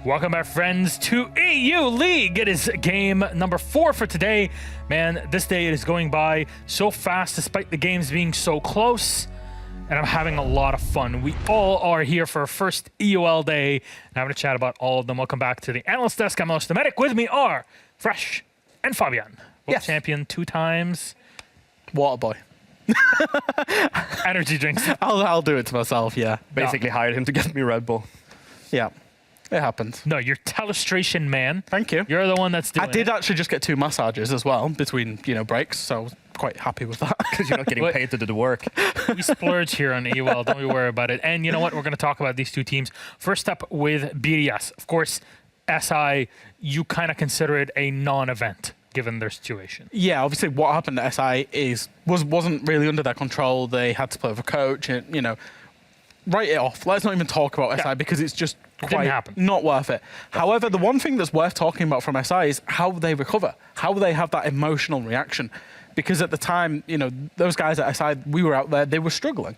Welcome back, friends, to EU League. It is game number 4 for today. Man, this day is going by so fast despite the games being so close, and I'm having a lot of fun. We all are here for our first EUL day, and having a chat about all of them. Welcome back to the Analyst Desk. I'm Alex the Medic. With me are Fresh and Fabian. World champion 2 times. Water boy. Energy drinks. I'll do it to myself, yeah. Basically hired him to get me Red Bull. Yeah. It happened. No, you're Telestration man. Thank you. You're the one that's doing it. I did actually just get 2 massages as well between, breaks, so I was quite happy with that. Because you're not getting paid to do the work. We splurge here on EUL, don't we worry about it. And you know what? We're going to talk about these 2 teams. First up with BDS. Of course, SI, you kind of consider it a non-event, given their situation. Yeah, obviously what happened at SI wasn't really under their control. They had to play with a coach and, write it off. Let's not even talk about SI because it's just quite not worth it. However, the one thing that's worth talking about from SI is how they recover, how they have that emotional reaction. Because at the time, those guys at SI, we were out there, they were struggling.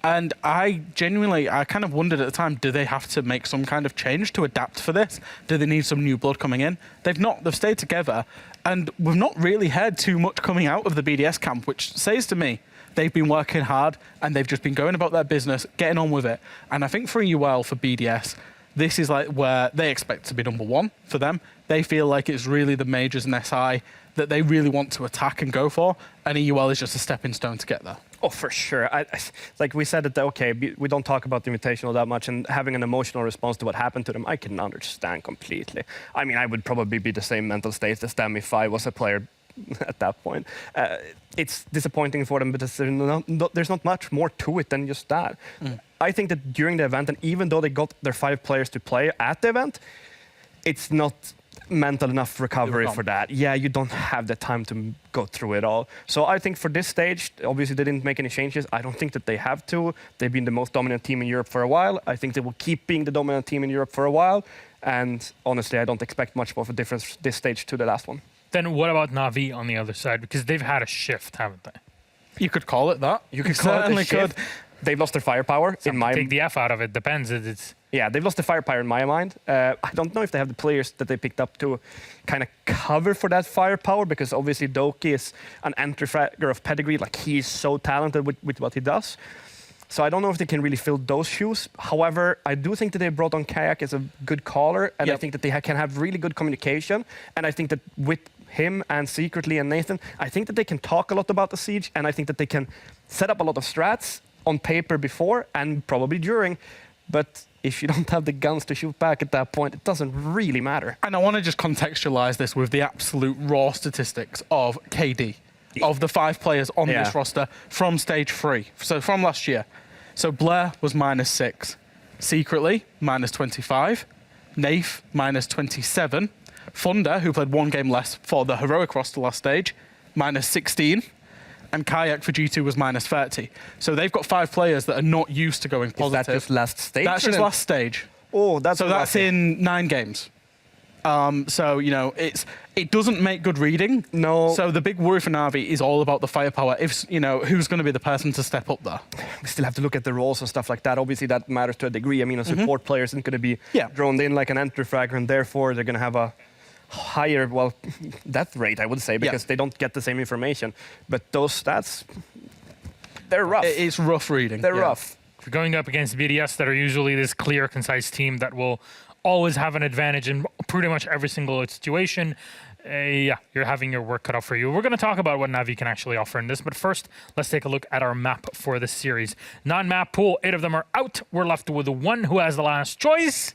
And I kind of wondered at the time, do they have to make some kind of change to adapt for this? Do they need some new blood coming in? They've not. They've stayed together. And we've not really heard too much coming out of the BDS camp, which says to me, they've been working hard and they've just been going about their business, getting on with it. And I think for EUL, for BDS, this is like where they expect to be number 1 for them. They feel like it's really the majors and SI that they really want to attack and go for. And EUL is just a stepping stone to get there. Oh, for sure. Like we said, okay, we don't talk about the Invitational that much, and having an emotional response to what happened to them, I can understand completely. I mean, I would probably be the same mental state as them if I was a player at that point. It's disappointing for them, but there's not much more to it than just that. I think that during the event, and even though they got their 5 players to play at the event, it's not mental enough recovery for that. Yeah, you don't have the time to go through it all. So I think for this stage, obviously they didn't make any changes. I don't think that they have to. They've been the most dominant team in Europe for a while. I think they will keep being the dominant team in Europe for a while. And honestly, I don't expect much of a difference this stage to the last one. Then what about NAVI on the other side? Because they've had a shift, haven't they? You could call it that. You could call it a shift. They've lost their firepower. Take the F out of it. Depends. Yeah, they've lost the firepower in my mind. I don't know if they have the players that they picked up to kind of cover for that firepower, because obviously Doki is an entry fragger of pedigree. Like, he's so talented with what he does. So I don't know if they can really fill those shoes. However, I do think that they brought on Kayak as a good caller, and I think that they can have really good communication. And I think that with him and Secretly and Nathan, I think that they can talk a lot about the Siege, and I think that they can set up a lot of strats on paper before and probably during. But if you don't have the guns to shoot back at that point, it doesn't really matter. And I want to just contextualize this with the absolute raw statistics of KD, of the 5 players on this roster from stage 3, so from last year. So Blair was -6, Secretly -25, Nath -27, Thunder, who played 1 game less for the heroic roster last stage, -16. And Kayak for G2 was -30. So they've got 5 players that are not used to going positive. Is that just last stage? That's just last stage. Oh, that's in 9 games. So, it doesn't make good reading. No. So the big worry for NAVI is all about the firepower. If, who's going to be the person to step up there? We still have to look at the roles and stuff like that. Obviously, that matters to a degree. I mean, a support player isn't going to be drawn in like an entry fragger, and therefore they're going to have a higher, death rate, I would say, because they don't get the same information. But those stats, they're rough. It's rough reading. They're rough. If you're going up against BDS, that are usually this clear, concise team that will always have an advantage in pretty much every single situation, you're having your work cut out for you. We're going to talk about what NAVI can actually offer in this, but first, let's take a look at our map for this series. 9-map pool, 8 of them are out. We're left with 1 who has the last choice.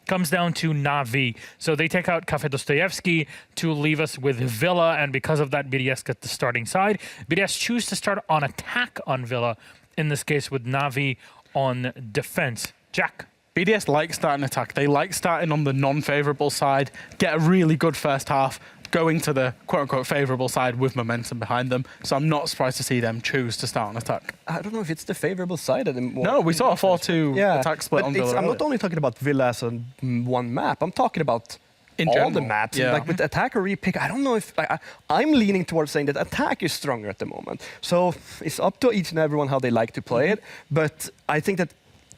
Comes down to NAVI. So they take out Cafe Dostoyevsky to leave us with Villa, and because of that, BDS gets the starting side. BDS choose to start on attack on Villa, in this case with NAVI on defense. Jack? BDS like starting attack. They like starting on the non-favorable side, get a really good first half, going to the quote-unquote favorable side with momentum behind them. So I'm not surprised to see them choose to start on attack. I don't know if it's the favorable side anymore. No, we saw a 4-2 attack split on Villa. I'm not only talking about Villa as one map. I'm talking about in all general, the maps. Like with attack or repick, I don't know if... I'm leaning towards saying that attack is stronger at the moment. So it's up to each and everyone how they like to play it. But I think that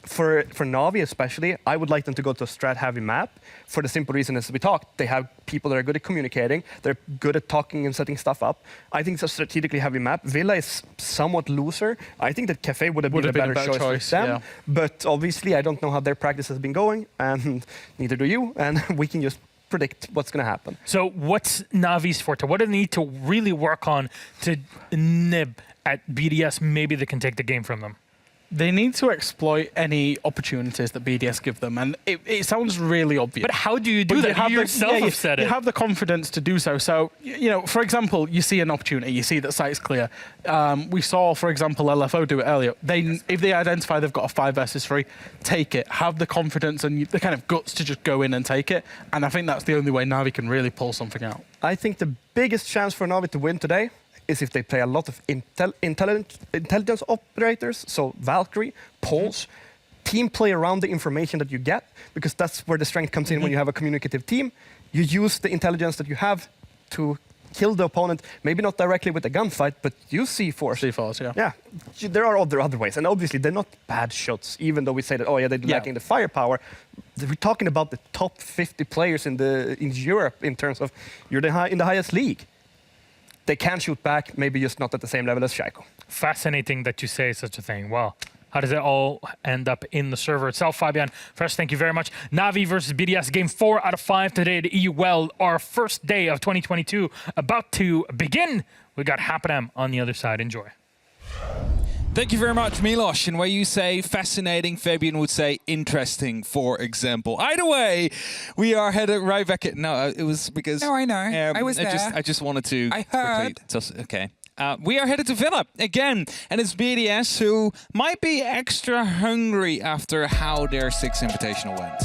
for Navi especially, I would like them to go to a strat-heavy map for the simple reason, as we talked, they have people that are good at communicating, they're good at talking and setting stuff up. I think it's a strategically heavy map. Villa is somewhat looser. I think that Cafe would have been a better choice for them. Yeah. But obviously, I don't know how their practice has been going, and neither do you, and we can just predict what's going to happen. So what's Navi's forte? What do they need to really work on to nib at BDS? Maybe they can take the game from them. They need to exploit any opportunities that BDS give them, and it sounds really obvious. But how do you do that? You yourself have said it. You have the confidence to do so. So, for example, you see an opportunity, you see that site's clear. We saw, for example, LFO do it earlier. If they identify they've got a 5 versus 3, take it. Have the confidence and the kind of guts to just go in and take it. And I think that's the only way Navi can really pull something out. I think the biggest chance for Navi to win today is if they play a lot of intelligence operators, so Valkyrie, Pulse, team play around the information that you get, because that's where the strength comes in when you have a communicative team. You use the intelligence that you have to kill the opponent, maybe not directly with a gunfight, but use C4. C4s, yeah. Yeah, there are other ways, and obviously they're not bad shots, even though we say that, oh yeah, they're lacking the firepower. We're talking about the top 50 players in Europe in terms of you're in the highest league. They can shoot back, maybe just not at the same level as Shaiko. Fascinating that you say such a thing. Well, how does it all end up in the server itself? Fabian, first, thank you very much. Navi versus BDS, game 4 out of 5 today at EUL. Our first day of 2022 about to begin. We got Hapadam on the other side. Enjoy. Thank you very much, Milos. And where you say fascinating, Fabian would say interesting, for example. Either way, we are headed right back at... No, it was because... No, I know. I was there. I just wanted to... I heard. Okay. We are headed to Villa again, and it's BDS who might be extra hungry after how their 6th Invitational went.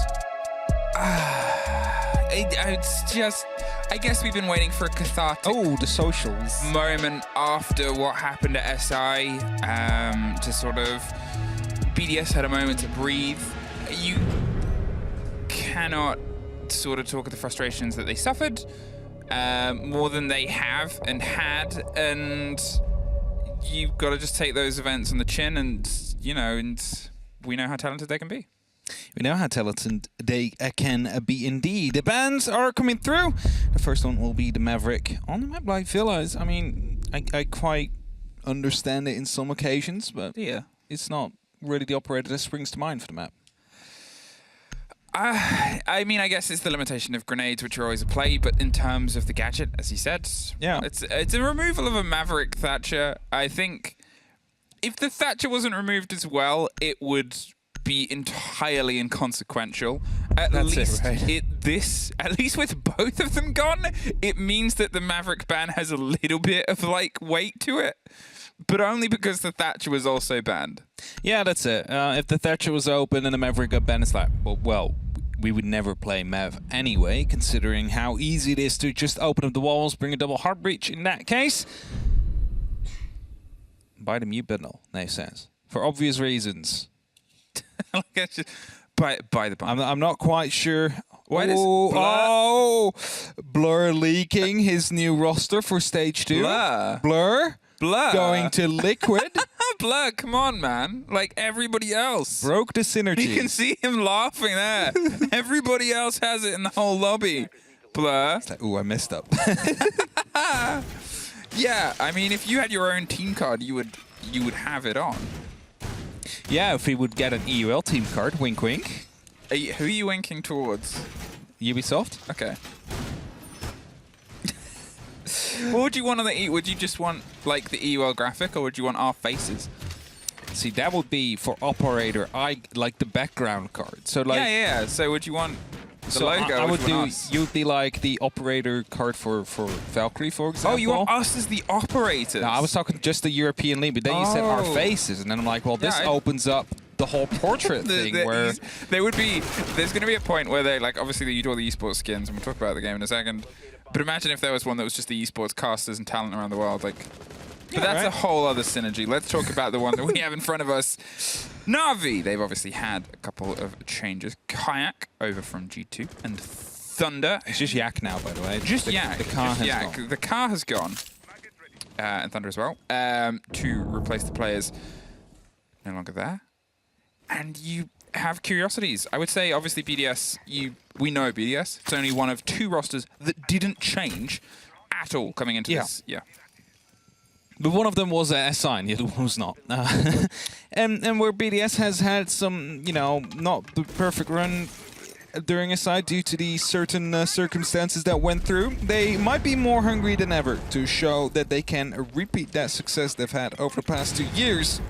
It's just... I guess we've been waiting for a cathartic the socials moment after what happened at SI to sort of... BDS had a moment to breathe. You cannot sort of talk of the frustrations that they suffered more than they have and had, and you've got to just take those events on the chin, and, and we know how talented they can be. We know how talented they can be indeed. The bans are coming through. The first one will be the Maverick on the map like Villas. I mean, I quite understand it in some occasions, but yeah, it's not really the operator that springs to mind for the map. I mean, I guess it's the limitation of grenades, which are always a play, but in terms of the gadget, as you said, yeah, it's a removal of a Maverick Thatcher. I think if the Thatcher wasn't removed as well, it would be entirely inconsequential. At least with both of them gone, it means that the Maverick ban has a little bit of weight to it, but only because the Thatcher was also banned. Yeah, that's it. If the Thatcher was open and the Maverick got banned, it's like, well, we would never play Mav anyway, considering how easy it is to just open up the walls, bring a double heart breach in that case. By the mute button, they says, for obvious reasons. By the I'm not quite sure. What is Blur leaking his new roster for stage 2. Blur going to Liquid. Blur, come on, man. Like everybody else. Broke the synergy. You can see him laughing there. Everybody else has it in the whole lobby. Blur. It's like, ooh, I messed up. Yeah, I mean, if you had your own team card, you would have it on. Yeah, if he would get an EUL team card, wink wink. Who are you winking towards? Ubisoft. Okay. What would you want on the would you just want the EUL graphic, or would you want our faces? See, that would be for operator. I like the background card. So yeah. So would you want the logo? I would do. You would be like the operator card for Valkyrie, for example. Oh, you want us as the operators? No, I was talking just the European League, but then you said our faces, and then I'm like, well, this opens up the whole portrait thing where there's going to be a point where they obviously you do all the esports skins, and we'll talk about the game in a second. But imagine if there was one that was just the esports casters and talent around the world, But that's a whole other synergy. Let's talk about the one that we have in front of us. Navi, they've obviously had a couple of changes. Kayak over from G2 and Thunder. It's just Yak now, by the way. Just Yak. The car has gone. The car has gone. And Thunder as well. To replace the players no longer there. and you have curiosities. I would say, obviously, BDS, we know BDS. It's only one of 2 rosters that didn't change at all coming into this. Yeah. But one of them was SI, and the other one was not. And where BDS has had some, you know, not the perfect run during SI due to the certain circumstances that went through, they might be more hungry than ever to show that they can repeat that success they've had over the past 2 years.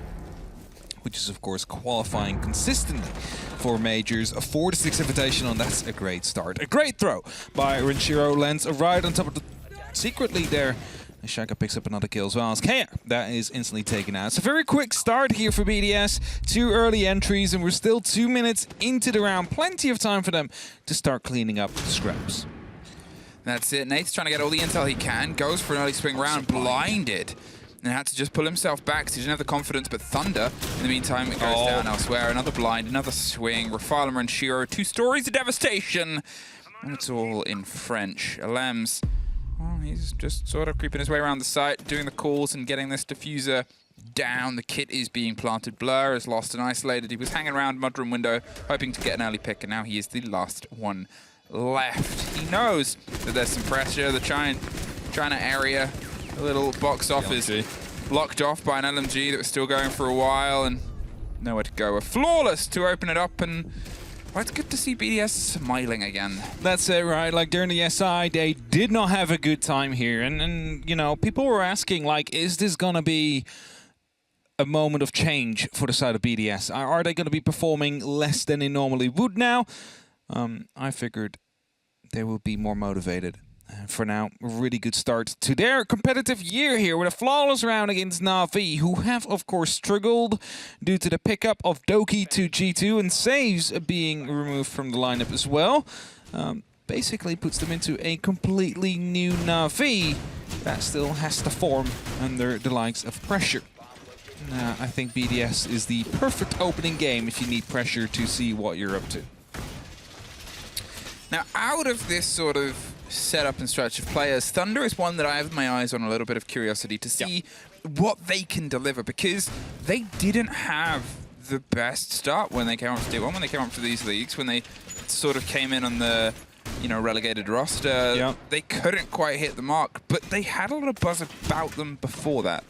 Which is, of course, qualifying consistently for majors. A 4-6 invitation, and that's a great start. A great throw by Renshiro, lands right on top of the... Secretly there, Shaka picks up another kill as well as Kea. That is instantly taken out. It's a very quick start here for BDS. 2 early entries, and we're still 2 minutes into the round. Plenty of time for them to start cleaning up the scraps. That's it. Nate's trying to get all the intel he can. Goes for an early swing round, blinded. And had to just pull himself back because he didn't have the confidence, but Thunder, in the meantime, it goes down elsewhere. Another blind, another swing. Rafal and Renshiro, 2 stories of devastation. And it's all in French. Alems, well, he's just sort of creeping his way around the site, doing the calls and getting this diffuser down. The kit is being planted. Blur is lost and isolated. He was hanging around Mudroom window, hoping to get an early pick, and now he is the last one left. He knows that there's some pressure. The China area, a little box off is blocked off by an LMG that was still going for a while and nowhere to go. A flawless to open it up, and well, it's good to see BDS smiling again. That's it, right? Like during the SI, they did not have a good time here. And you know, people were asking, like, is this going to be a moment of change for the side of BDS? Are they going to be performing less than they normally would now? I figured they would be more motivated. For now, a really good start to their competitive year here with a flawless round against NAVI, who have, of course, struggled due to the pickup of Doki to G2 and saves being removed from the lineup as well. Basically puts them into a completely new NAVI that still has to form under the likes of pressure. I think BDS is the perfect opening game if you need pressure to see what you're up to. Now, out of this sort of setup and stretch of players, Thunder is one that I have my eyes on a little bit of curiosity to see what they can deliver, because they didn't have the best start when they came up to D1, when they came up to these leagues, when they sort of came in on the, you know, relegated roster. They couldn't quite hit the mark, but they had a lot of buzz about them before that.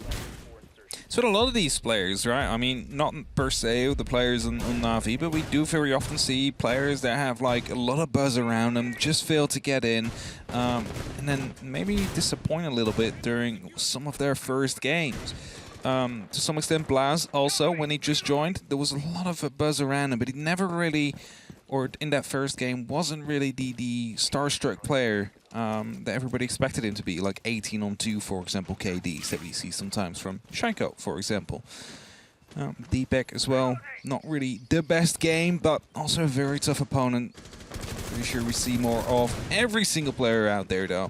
So a lot of these players, right? I mean, not per se the players on NAVI, but we do very often see players that have like a lot of buzz around them, just fail to get in, and then maybe disappoint a little bit during some of their first games. To some extent, Blaz also, when he just joined, there was a lot of buzz around him, but he never really, or in that first game, wasn't really the starstruck player that everybody expected him to be, like 18 on 2, for example, KDs that we see sometimes from Shanko, for example. Deepak as well, not really the best game, but also a very tough opponent. Pretty sure we see more of every single player out there, though,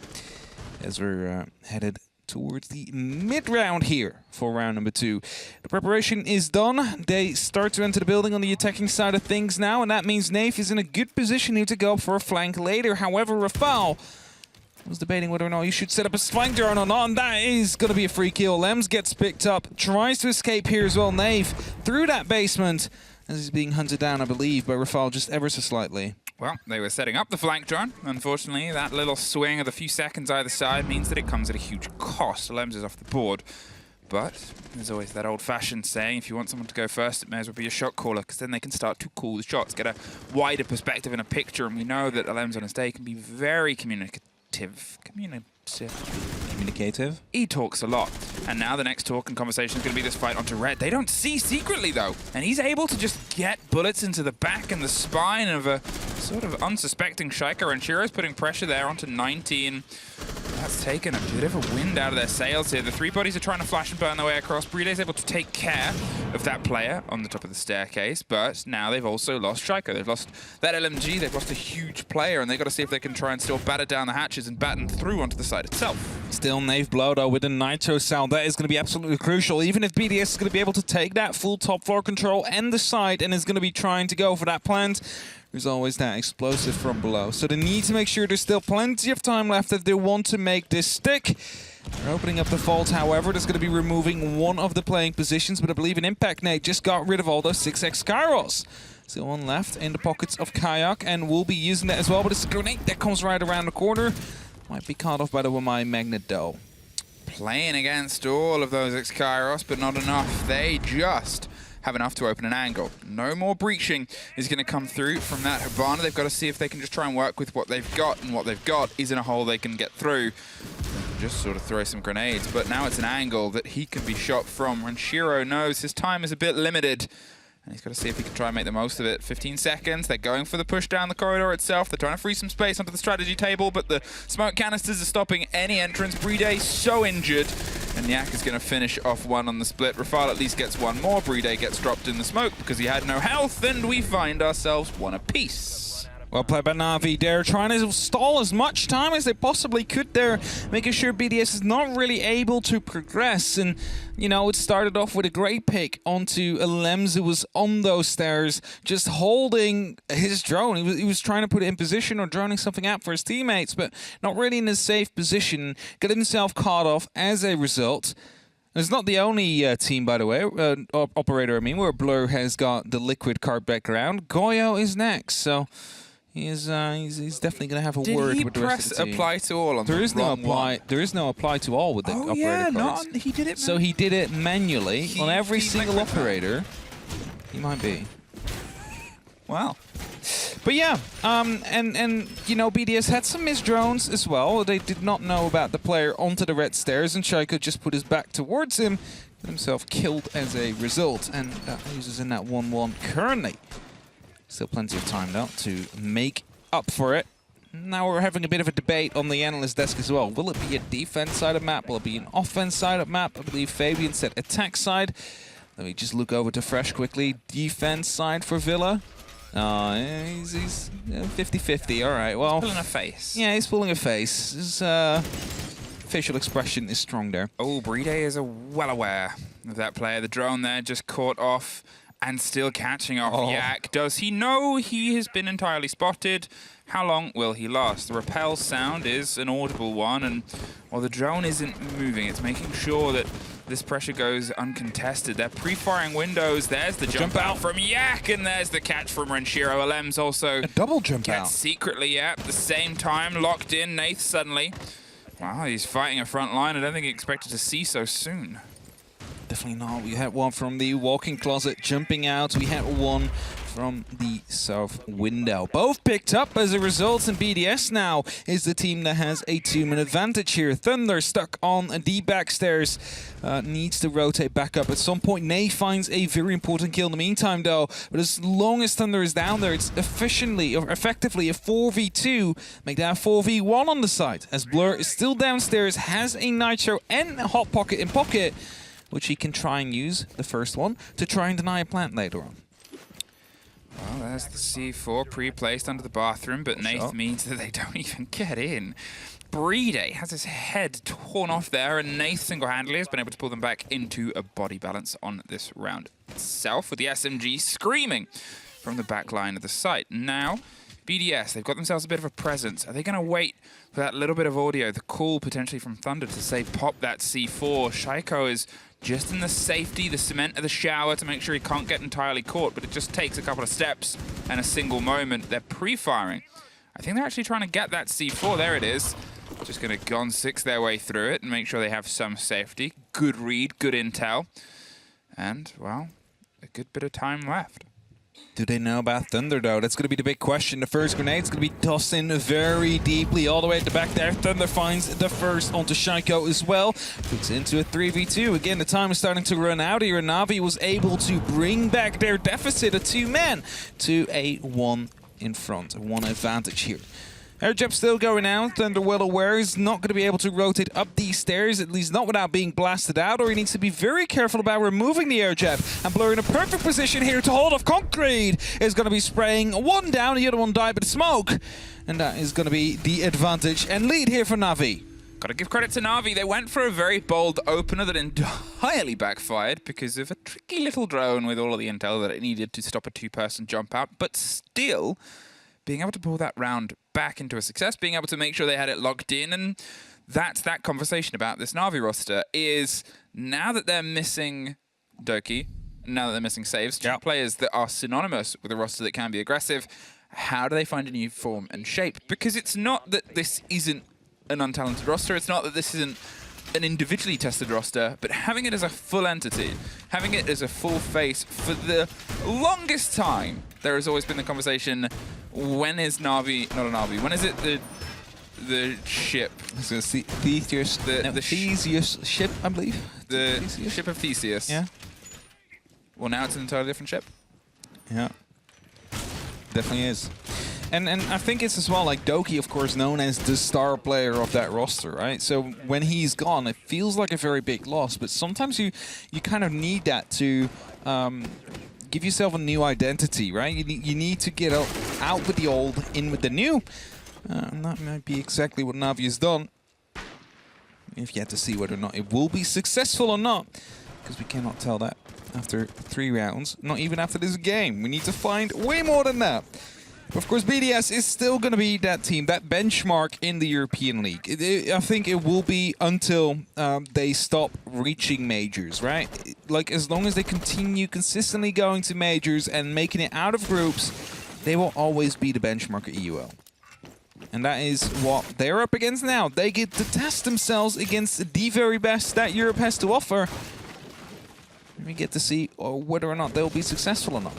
as we're headed towards the mid-round here for round number 2. The preparation is done. They start to enter the building on the attacking side of things now, and that means Nave is in a good position here to go for a flank later. However, Rafal was debating whether or not he should set up a flank drone or not, and that is going to be a free kill. Lems gets picked up, tries to escape here as well. Nave through that basement as he's being hunted down, I believe, by Rafal just ever so slightly. Well, they were setting up the flank drone. Unfortunately, that little swing of the few seconds either side means that it comes at a huge cost. Lems is off the board. But there's always that old-fashioned saying, if you want someone to go first, it may as well be a shot caller, because then they can start to call the shots, get a wider perspective and a picture. And we know that Lems on his day can be very communicative. He talks a lot. And now the next talk and conversation is going to be this fight onto red. They don't see secretly, though. And he's able to just get bullets into the back and the spine of a sort of unsuspecting Shaika. And Shiro's putting pressure there onto 19. That's taken a bit of a wind out of their sails here. The 3 bodies are trying to flash and burn their way across. Breday's able to take care of that player on the top of the staircase, but now they've also lost Shaika. They've lost that LMG, they've lost a huge player, and they've got to see if they can try and still batter down the hatches and batten through onto the side itself. Still Nave blow, though, with the Nitro sound. That is going to be absolutely crucial. Even if BDS is going to be able to take that full top floor control and the side and is going to be trying to go for that plant, there's always that explosive from below. So they need to make sure there's still plenty of time left if they want to make this stick. They're opening up the vault, however. That's going to be removing one of the playing positions, but I believe an Impact Nade just got rid of all those 6x Kairos. Still one left in the pockets of Kayak, and we'll be using that as well, but it's a grenade that comes right around the corner. Might be caught off by the Wamai Magnet, though. Playing against all of those X-Kairos, but not enough. They just have enough to open an angle. No more breaching is going to come through from that Hibana. They've got to see if they can just try and work with what they've got, and what they've got isn't a hole they can get through. Just sort of throw some grenades, but now it's an angle that he can be shot from. Renshiro knows his time is a bit limited, and he's got to see if he can try and make the most of it. 15 seconds, they're going for the push down the corridor itself. They're trying to free some space onto the strategy table, but the smoke canisters are stopping any entrance. Playday so injured, and Yak is going to finish off one on the split. Rafal at least gets one more. Playday gets dropped in the smoke because he had no health, and we find ourselves one apiece. Well played by Navi. They're trying to stall as much time as they possibly could there, making sure BDS is not really able to progress. And, you know, it started off with a great pick onto Lems, who was on those stairs, just holding his drone. He was trying to put it in position or droning something out for his teammates, but not really in a safe position. Got himself caught off as a result. It's not the only team, by the way, operator, I mean, where Blur has got the liquid card background. Goyo is next, so he's definitely going to have a word with the rest of the team. Apply to all on there is no apply. One. There is no apply to all with the operator yeah, cards. he did it. So he did it manually on every single operator. He might be. Wow. But yeah, and you know, BDS had some missed drones as well. They did not know about the player onto the red stairs, and Shaiko just put his back towards him, got himself killed as a result, and that loses in that 1-1 currently. Still plenty of time though to make up for it. Now we're having a bit of a debate on the analyst desk as well. Will it be a defense side of map? Will it be an offense side of map? I believe Fabian said attack side. Let me just look over to Fresh quickly. Defense side for Villa. He's 50-50. All right, well. Pulling a face. Yeah, he's pulling a face. His facial expression is strong there. Oh, Playday is well aware of that player. The drone there just caught off and still catching off Yak. Does he know he has been entirely spotted? How long will he last? The repel sound is an audible one, and while the drone isn't moving, it's making sure that this pressure goes uncontested. They're pre-firing windows. There's the jump out from Yak, and there's the catch from Renshiro. Alem's also a double jump out. Secretly, at the same time, locked in. Nath suddenly. Wow, he's fighting a front line. I don't think he expected to see so soon. Definitely not. We had one from the walk-in closet jumping out. We had one from the south window. Both picked up as a result, and BDS now is the team that has a 2-man advantage here. Thunder stuck on the backstairs. Needs to rotate back up at some point. Nay finds a very important kill in the meantime, though. But as long as Thunder is down there, it's effectively a 4v2. Make that a 4v1 on the side, as Blur is still downstairs, has a Nitro and a Hot Pocket in pocket, which he can try and use, the first one, to try and deny a plant later on. Well, there's the C4 pre-placed under the bathroom, but Nath means that they don't even get in. Playday has his head torn off there, and Nath single-handedly has been able to pull them back into a body balance on this round itself, with the SMG screaming from the back line of the site. Now, BDS, they've got themselves a bit of a presence. Are they going to wait for that little bit of audio, the call potentially from Thunder to say pop that C4? Shaiko is just in the safety, the cement of the shower to make sure he can't get entirely caught, but it just takes a couple of steps and a single moment. They're pre-firing. I think they're actually trying to get that C4. There it is. Just going to Gon 6 their way through it and make sure they have some safety. Good read, good intel. And, well, a good bit of time left. Do they know about Thunder, though? That's going to be the big question. The first grenade's going to be tossed in very deeply, all the way at the back there. Thunder finds the first onto Shaiko as well. Puts into a 3v2. Again, the time is starting to run out here, and Navi was able to bring back their deficit of 2 men to a 1 in front, a 1 advantage here. Air jab still going out. Thunder well aware he's not going to be able to rotate up these stairs, at least not without being blasted out, or he needs to be very careful about removing the air jab. And Blur in a perfect position here to hold off Concrete is going to be spraying one down, the other one died with smoke. And that is going to be the advantage and lead here for Navi. Got to give credit to Navi. They went for a very bold opener that entirely backfired because of a tricky little drone with all of the intel that it needed to stop a 2-person jump out, but still being able to pull that round back into a success, being able to make sure they had it locked in, and that's that conversation about this Na'Vi roster is now that they're missing Doki, now that they're missing Saves, two players that are synonymous with a roster that can be aggressive, how do they find a new form and shape? Because it's not that this isn't an untalented roster, it's not that this isn't an individually tested roster, but having it as a full entity, having it as a full face, for the longest time, there has always been the conversation, when is Na'Vi, not a Na'Vi, when is it the ship? I was going to see Theseus, Theseus ship, I believe. The Theseus? ship of Theseus. Yeah. Well, now it's an entirely different ship. Yeah. Definitely is. And I think it's as well, like Doki, of course, known as the star player of that roster, right? So when he's gone, it feels like a very big loss, but sometimes you kind of need that to give yourself a new identity, right? You need to get out with the old, in with the new. And that might be exactly what Navi has done. We've yet to see whether or not it will be successful or not, because we cannot tell that after 3 rounds, not even after this game. We need to find way more than that. Of course, BDS is still going to be that team, that benchmark in the European League. I think it will be until they stop reaching majors, right? Like, as long as they continue consistently going to majors and making it out of groups, they will always be the benchmark at EUL. And that is what they're up against now. They get to test themselves against the very best that Europe has to offer. We get to see whether or not they'll be successful or not.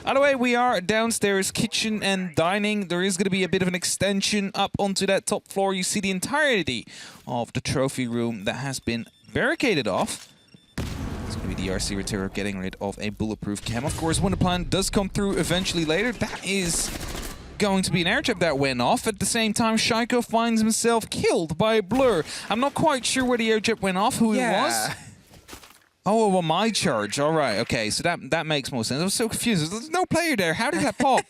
Either way, we are downstairs, kitchen and dining. There is going to be a bit of an extension up onto that top floor. You see the entirety of the trophy room that has been barricaded off. It's going to be the RC Retero getting rid of a bulletproof cam. Of course, when the plan does come through eventually later, that is going to be an air trap that went off. At the same time, Shaiko finds himself killed by Blur. I'm not quite sure where the air trap went off, who it was. Oh, well, my charge. All right, okay, so that makes more sense. I was so confused. There's no player there. How did that pop?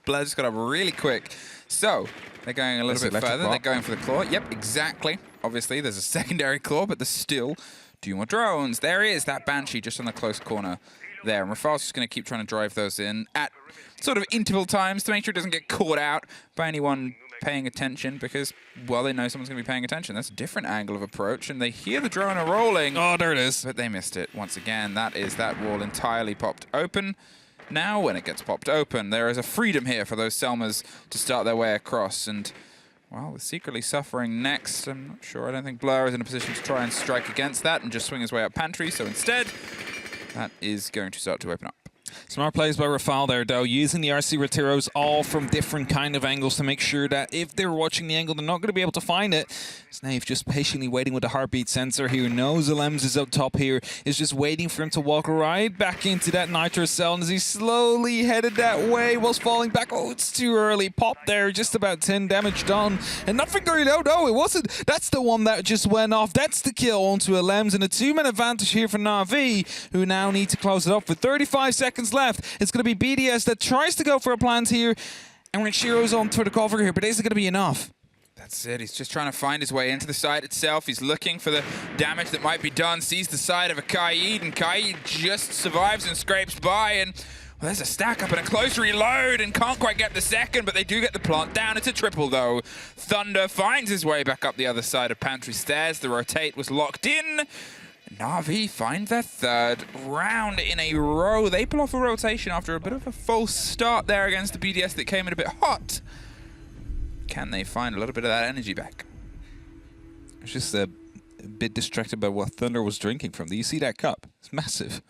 Blur just got up really quick. So, they're going a little bit further. They're going for the claw. Yep, exactly. Obviously, there's a secondary claw, but there's still 2 more drones. There is that Banshee just on the close corner there. And Rafal's just going to keep trying to drive those in at sort of interval times to make sure it doesn't get caught out by anyone paying attention, because, well, they know someone's going to be paying attention. That's a different angle of approach, and they hear the drone rolling. Oh, there it is. But they missed it once again. That is that wall entirely popped open. Now, when it gets popped open, there is a freedom here for those Selmas to start their way across. And, well, with Secretly suffering next, I'm not sure. I don't think Blur is in a position to try and strike against that and just swing his way up pantry. So instead, that is going to start to open up. Smart plays by Rafal there, though, using the RC Reteros all from different kind of angles to make sure that if they're watching the angle, they're not going to be able to find it. Snave just patiently waiting with the heartbeat sensor here. Knows Alems is up top here. Is just waiting for him to walk right back into that nitro cell. And as he slowly headed that way, was falling back. Oh, it's too early. Pop there, just about 10 damage done. And nothing going out. No, it wasn't. That's the one that just went off. That's the kill onto Alems. And a 2-man advantage here for Na'Vi, who now need to close it up with 35 seconds left. It's going to be BDS that tries to go for a plant here. And Richiro's on for the cover here, but is it going to be enough? That's it. He's just trying to find his way into the site itself. He's looking for the damage that might be done. Sees the side of a Kaid, and Kaid just survives and scrapes by. And well, there's a stack up and a close reload, and can't quite get the second, but they do get the plant down. It's a triple, though. Thunder finds his way back up the other side of Pantry Stairs. The rotate was locked in. Na'Vi find their 3rd round in a row. They pull off a rotation after a bit of a false start there against the BDS that came in a bit hot. Can they find a little bit of that energy back? I was just a bit distracted by what Thunder was drinking from. Do you see that cup? It's massive.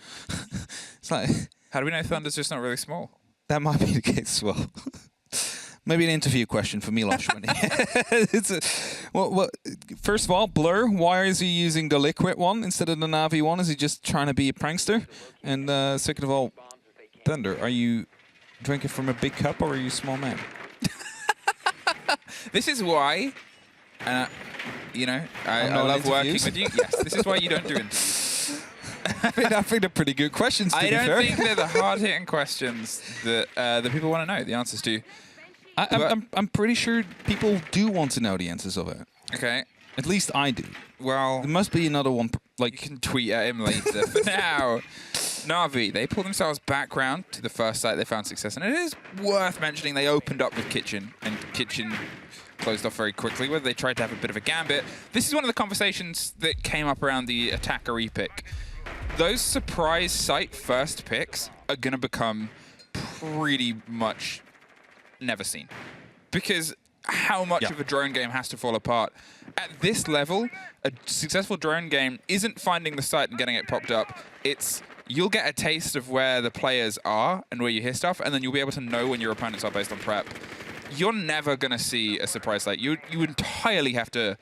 It's like... How do we know Thunder's just not really small? That might be the case as well. Maybe an interview question for Milosh. Well, first of all, Blur, why is he using the liquid one instead of the Navi one? Is he just trying to be a prankster? And second of all, Thunder, are you drinking from a big cup or are you a small man? This is why, you know, I love working with you. Yes, this is why you don't do interviews. I think they're pretty good questions, to be fair. I don't think they're the hard-hitting questions that people want to know the answers to. I'm pretty sure people do want to know the answers of it. Okay. At least I do. Well, there must be another one. Like, you can tweet at him later. For now, Na'Vi, they pull themselves back round to the first site they found success. And it is worth mentioning they opened up with Kitchen. And Kitchen closed off very quickly, whether they tried to have a bit of a gambit. This is one of the conversations that came up around the attacker repick. Those surprise site first picks are going to become pretty much never seen. Because how much of a drone game has to fall apart. At this level, a successful drone game isn't finding the site and getting it popped up. It's you'll get a taste of where the players are and where you hear stuff, and then you'll be able to know when your opponents are based on prep. You're never going to see a surprise site. You entirely have to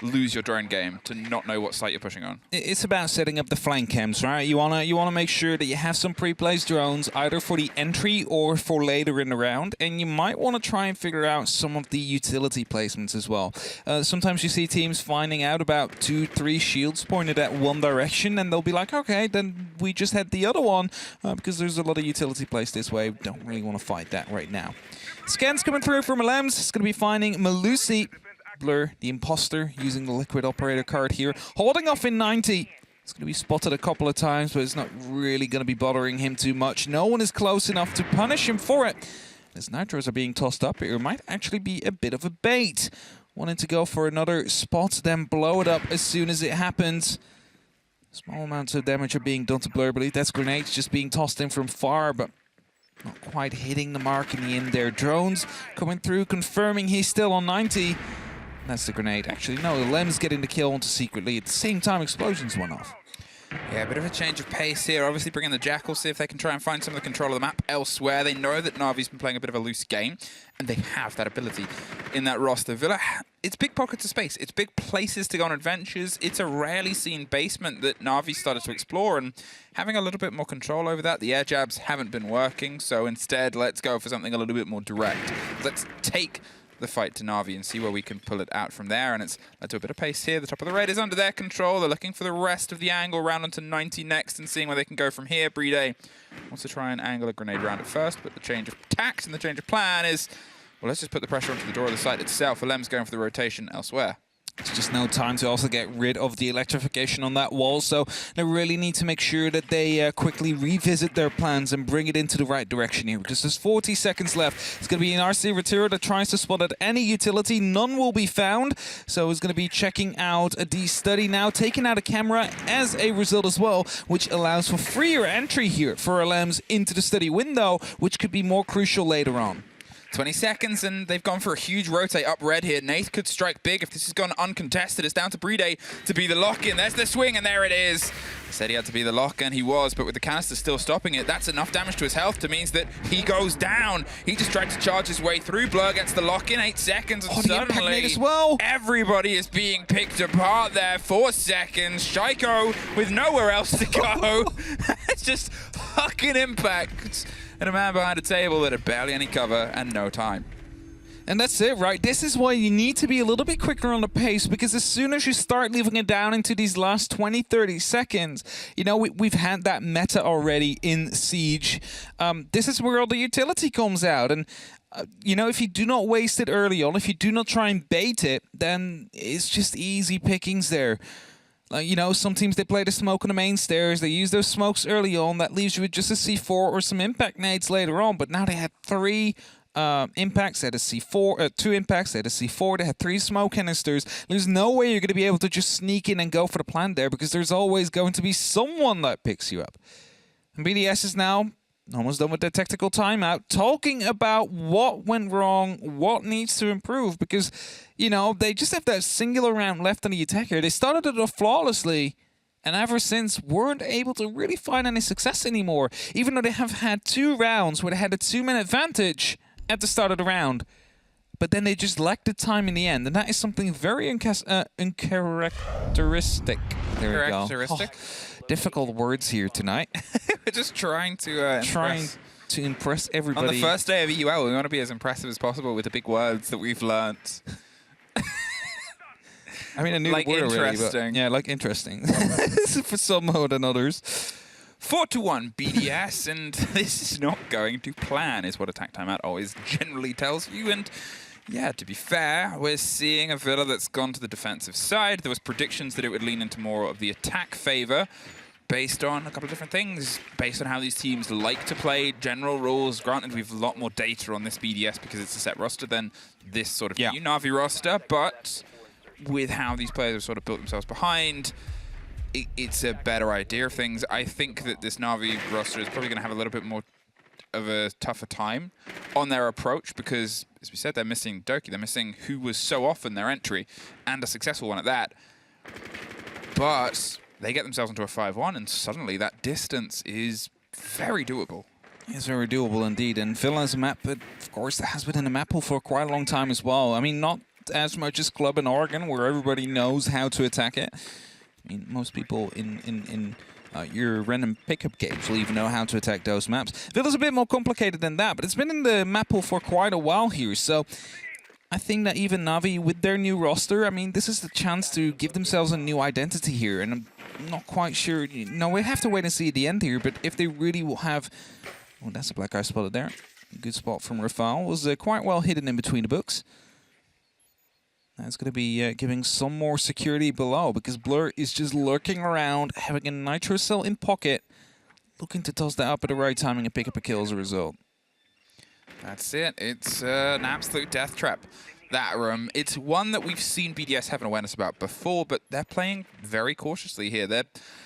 lose your drone game to not know what site you're pushing on. It's about setting up the flank camps, right? You wanna make sure that you have some pre-placed drones either for the entry or for later in the round, and you might want to try and figure out some of the utility placements as well. Sometimes you see teams finding out about 2-3 shields pointed at one direction, and they'll be like, okay, then we just had the other one because there's a lot of utility placed this way. Don't really want to fight that right now. Scans coming through from Alems. It's going to be finding Malusi. Blur, the imposter, using the liquid operator card here, holding off in 90. It's going to be spotted a couple of times, but it's not really going to be bothering him too much. No one is close enough to punish him for it. As nitros are being tossed up, it might actually be a bit of a bait. Wanting to go for another spot, then blow it up as soon as it happens. Small amounts of damage are being done to Blur. I believe that's grenades just being tossed in from far, but not quite hitting the mark in the end there. Drones coming through, confirming he's still on 90. That's the grenade. Actually, no, Lem's getting the kill onto Secretly. At the same time, explosions went off. Yeah, a bit of a change of pace here. Obviously bringing the Jackal, see if they can try and find some of the control of the map elsewhere. They know that Navi's been playing a bit of a loose game, and they have that ability in that roster. Villa, it's big pockets of space. It's big places to go on adventures. It's a rarely seen basement that Navi started to explore, and having a little bit more control over that. The air jabs haven't been working, so instead, let's go for something a little bit more direct. Let's take the fight to Navi and see where we can pull it out from there. And it's led to a bit of pace here. The top of the red is under their control. They're looking for the rest of the angle round onto 90 next and seeing where they can go from here. Playday wants to try and angle a grenade round at first, but the change of tacks and the change of plan is, well, let's just put the pressure onto the door of the site itself. Alem's going for the rotation elsewhere. It's just no time to also get rid of the electrification on that wall, so they really need to make sure that they quickly revisit their plans and bring it into the right direction here, because there's 40 seconds left. It's going to be an RC Retiro that tries to spot at any utility. None will be found, so it's going to be checking out the study now, taking out a camera as a result as well, which allows for freer entry here for Alems into the study window, which could be more crucial later on. 20 seconds, and they've gone for a huge rotate up red here. Nath could strike big if this has gone uncontested. It's down to Playday to be the lock-in. There's the swing, and there it is. Said he had to be the lock, and he was, but with the canister still stopping it, that's enough damage to his health to means that he goes down. He just tried to charge his way through. Blur gets the lock-in, 8 seconds, and suddenly as well. Everybody is being picked apart there. 4 seconds. Shaiko with nowhere else to go. It's just fucking impact. And a man behind a table that had barely any cover and no time. And that's it, right? This is why you need to be a little bit quicker on the pace, because as soon as you start leaving it down into these last 20, 30 seconds, you know, we've had that meta already in Siege. This is where all the utility comes out. And, you know, if you do not waste it early on, if you do not try and bait it, then it's just easy pickings there. You know, some teams, they play the smoke on the main stairs. They use those smokes early on. That leaves you with just a C4 or some impact nades later on. But now they had 3 impacts. They had a C4, 2 impacts. They had a C4. They had 3 smoke canisters. There's no way you're going to be able to just sneak in and go for the plant there, because there's always going to be someone that picks you up. And BDS is now almost done with their tactical timeout, talking about what went wrong, what needs to improve, because, you know, they just have that singular round left on the attacker. They started it off flawlessly, and ever since weren't able to really find any success anymore, even though they have had 2 rounds where they had a 2-minute advantage at the start of the round. But then they just lacked the time in the end, and that is something very uncharacteristic. There we go. Difficult words here tonight. We're just trying to impress everybody. On the first day of EUL, we want to be as impressive as possible with the big words that we've learnt. I mean, I knew like the word interesting. Already, but yeah, like interesting. For some more than others. 4-1 BDS, and this is not going to plan, is what Attack Timeout always generally tells you. And yeah, to be fair, we're seeing a Villa that's gone to the defensive side. There was predictions that it would lean into more of the attack favor. based on a couple of different things, based on how these teams like to play, general rules. Granted, we have a lot more data on this BDS because it's a set roster than this sort of new NAVI roster, but with how these players have sort of built themselves behind, it's a better idea of things. I think that this NAVI roster is probably going to have a little bit more of a tougher time on their approach because, as we said, they're missing Doki. They're missing who was so often their entry, and a successful one at that. But they get themselves into a 5-1, and suddenly that distance is very doable. It's very doable indeed. And Villa is a map, but of course, that has been in a map pool for quite a long time as well. I mean, not as much as Club in Oregon, where everybody knows how to attack it. I mean, most people in your random pickup games will even know how to attack those maps. Villa's a bit more complicated than that, but it's been in the map pool for quite a while here. So I think that even Navi, with their new roster, I mean, this is the chance to give themselves a new identity here. And I'm not quite sure. No, we have to wait and see at the end here. But if they really will have... Oh, that's a black eye spotted there. Good spot from Rafal. Was quite well hidden in between the books. That's going to be giving some more security below, because Blur is just lurking around, having a Nitro Cell in pocket, looking to toss that up at the right timing and pick up a kill as a result. That's it. It's an absolute death trap, that room. It's one that we've seen BDS have an awareness about before, but they're playing very cautiously here. They're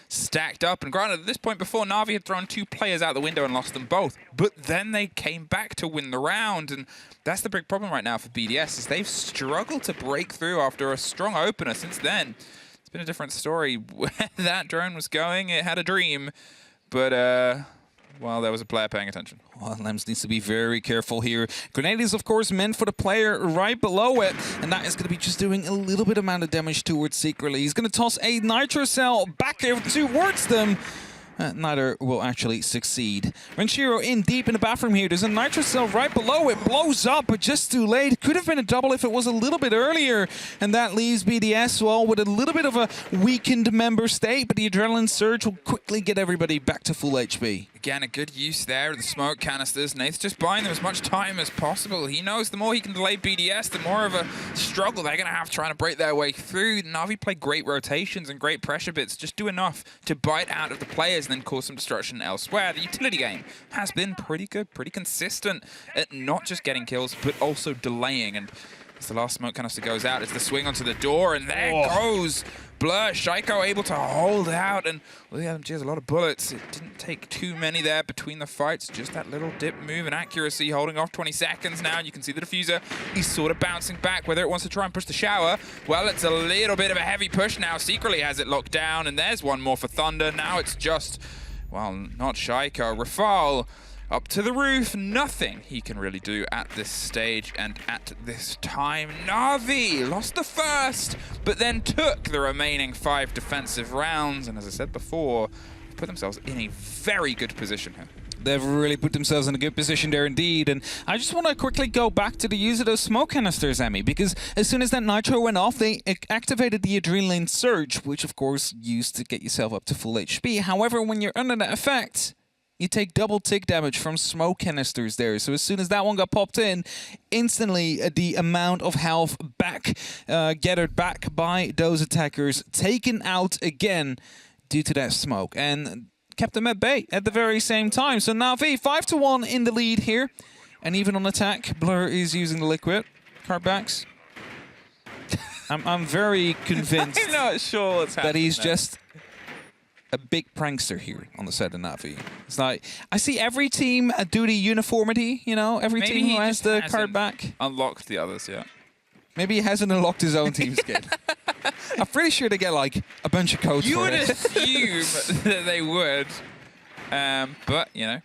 stacked up, and granted, at this point before, Navi had thrown 2 players out the window and lost them both, but then they came back to win the round, and that's the big problem right now for BDS, is they've struggled to break through after a strong opener. Since then, it's been a different story. Where that drone was going, it had a dream, but well, there was a player paying attention. Well, Lems needs to be very careful here. Grenade is, of course, meant for the player right below it, and that is going to be just doing a little bit amount of damage towards Secretly. He's going to toss a Nitro Cell back towards them. Neither will actually succeed. Renshiro in deep in the bathroom here. There's a Nitro Cell right below it. Blows up, but just too late. Could have been a double if it was a little bit earlier. And that leaves BDS, well, with a little bit of a weakened member state, but the adrenaline surge will quickly get everybody back to full HP. Again, a good use there of the smoke canisters. Nate's just buying them as much time as possible. He knows the more he can delay BDS, the more of a struggle they're going to have trying to break their way through. Navi play great rotations and great pressure bits. Just do enough to bite out of the players and then cause some destruction elsewhere. The utility game has been pretty good, pretty consistent at not just getting kills, but also delaying. And as the last smoke canister goes out, it's the swing onto the door, and there goes Blur. Shaiko able to hold out, and well, the LMG has a lot of bullets. It didn't take too many there between the fights. Just that little dip move and accuracy, holding off 20 seconds now. You can see the diffuser. He's sort of bouncing back, whether it wants to try and push the shower. Well, it's a little bit of a heavy push now. Secretly has it locked down, and there's one more for Thunder. Now it's just, well, not Shaiko. Rafal up to the roof. Nothing he can really do at this stage and at this time. Navi lost the first, but then took the remaining 5 defensive rounds. And as I said before, put themselves in a very good position here. They've really put themselves in a good position there indeed. And I just want to quickly go back to the use of those smoke canisters, Emmy, because as soon as that Nitro went off, they activated the adrenaline surge, which of course used to get yourself up to full HP. However, when you're under that effect, you take double tick damage from smoke canisters there. So as soon as that one got popped in, instantly the amount of health back, gathered back by those attackers, taken out again due to that smoke, and kept them at bay at the very same time. So Navi 5-1 in the lead here, and even on attack, Blur is using the liquid. Cardbacks. I'm very convinced I'm not sure what's happening that he's there. just a big prankster here on the side of Navi. It's like, I see every team do the uniformity, you know, every Maybe team who he has just the hasn't card back. unlocked the others yet. Maybe he hasn't unlocked his own team skin. I'm pretty sure they get like a bunch of codes You for would it. assume that they would, but you know,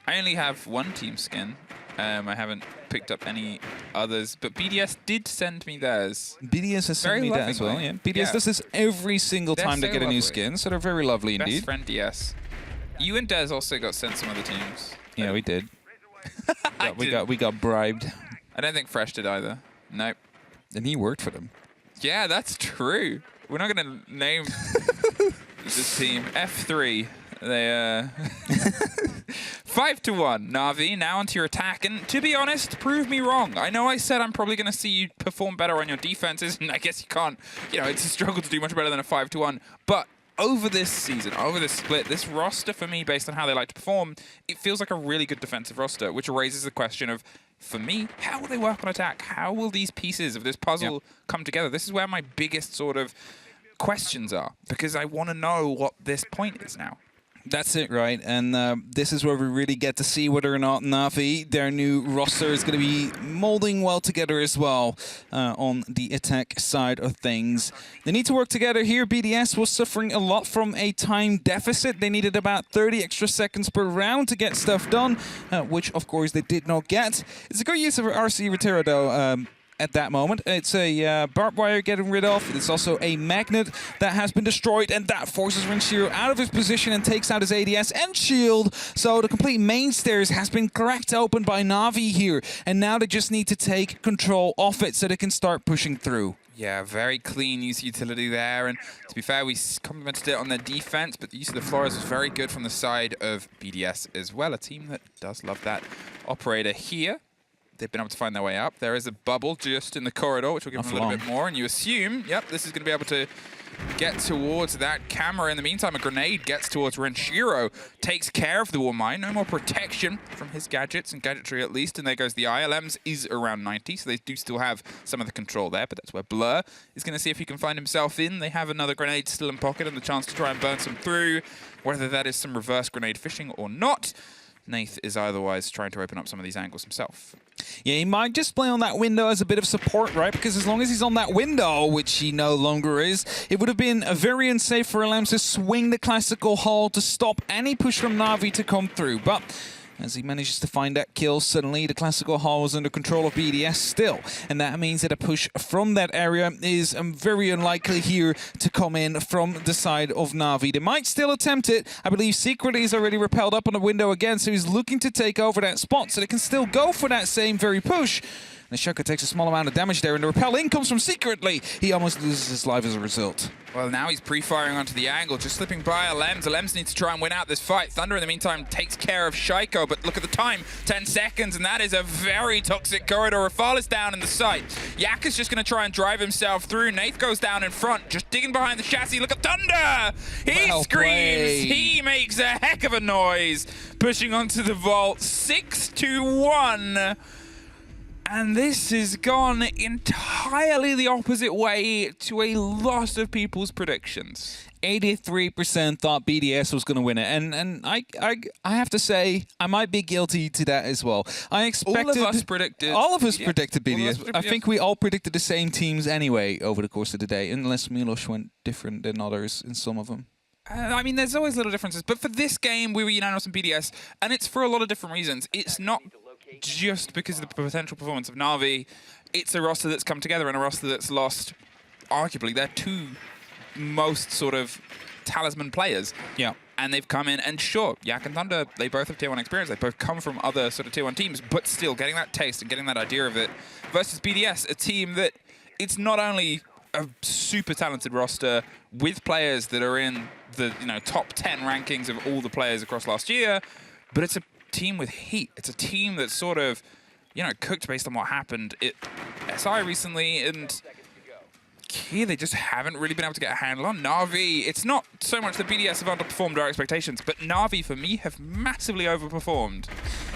I only have one team skin. I haven't picked up any others, but BDS did send me theirs. BDS has sent Very me that as well. lovingly. Yeah. BDS Yeah. does this every single They're time they so get a new lovely. skin, so they're very lovely Best indeed. friend DS. You and Des also got sent some other teams. Yeah, we did. I we got bribed, I don't think Fresh did either. Nope. and he worked for them. Yeah, that's true. We're not going to name this team. F3. They 5-1. Navi, now onto your attack. And to be honest, prove me wrong. I know I said I'm probably going to see you perform better on your defenses, and I guess you can't. You know, it's a struggle to do much better than a 5-1. But over this season, over this split, this roster for me, based on how they like to perform, it feels like a really good defensive roster, which raises the question of, for me, how will they work on attack? How will these pieces of this puzzle come together? This is where my biggest sort of questions are, because I want to know what this point is now. That's it, right? And this is where we really get to see whether or not Navi, their new roster, is going to be molding well together as well on the attack side of things. They need to work together here. BDS was suffering a lot from a time deficit. They needed about 30 extra seconds per round to get stuff done, which, of course, they did not get. It's a good use of RC Retero, though. At that moment, it's a barbed wire getting rid of. It's also a magnet that has been destroyed, and that forces Renshiro out of his position and takes out his ADS and shield. So the complete main stairs has been cracked open by Navi here, and now they just need to take control of it so they can start pushing through. Yeah, very clean use of utility there, and to be fair, we complimented it on their defense, but the use of the Flores was very good from the side of BDS as well, a team that does love that operator here. They've been able to find their way up. There is a bubble just in the corridor, which will give them a little bit more. And you assume, yep, this is going to be able to get towards that camera. In the meantime, a grenade gets towards Renshiro, takes care of the wall mine. No more protection from his gadgets and gadgetry at least. And there goes the ILMs is around 90, so they do still have some of the control there. But that's where Blur is going to see if he can find himself in. They have another grenade still in pocket and the chance to try and burn some through. Whether that is some reverse grenade fishing or not, Nath is otherwise trying to open up some of these angles himself. Yeah, he might just play on that window as a bit of support, right? Because as long as he's on that window, which he no longer is, it would have been very unsafe for LMs to swing the classical hull to stop any push from Navi to come through. But as he manages to find that kill, suddenly the classical hull is under control of BDS still. And that means that a push from that area is very unlikely here to come in from the side of Navi. They might still attempt it. I believe Secret is already repelled up on the window again, so he's looking to take over that spot, so they can still go for that same very push. And Shaka takes a small amount of damage there, and the repel in comes from Secretly. He almost loses his life as a result. Well, now he's pre-firing onto the angle, just slipping by Alems. Alems needs to try and win out this fight. Thunder, in the meantime, takes care of Shaiko, but look at the time, 10 seconds, and that is a very toxic corridor. Rafal is down in the site. Yak is just going to try and drive himself through. Nath goes down in front, just digging behind the chassis. Look at Thunder! He screams! He makes a heck of a noise, pushing onto the vault. 6-1. And this has gone entirely the opposite way to a lot of people's predictions. 83% thought BDS was going to win it, and I have to say I might be guilty to that as well. I expected all of us predicted BDS. I think we all predicted the same teams anyway over the course of the day, unless Milos went different than others in some of them. I mean, there's always little differences, but for this game, we were unanimous on BDS, and it's for a lot of different reasons. It's not just because of the potential performance of Navi. It's a roster that's come together and a roster that's lost, arguably, their two most sort of talisman players. Yeah. And they've come in, and sure, Yak and Thunder, they both have Tier 1 experience. They both come from other sort of Tier 1 teams, but still getting that taste and getting that idea of it versus BDS, a team that it's not only a super talented roster with players that are in the top 10 rankings of all the players across last year, but it's a team with heat. It's a team that's sort of, cooked based on what happened at SI recently, and here they just haven't really been able to get a handle on. Navi, it's not so much that BDS have underperformed our expectations, but Navi, for me, have massively overperformed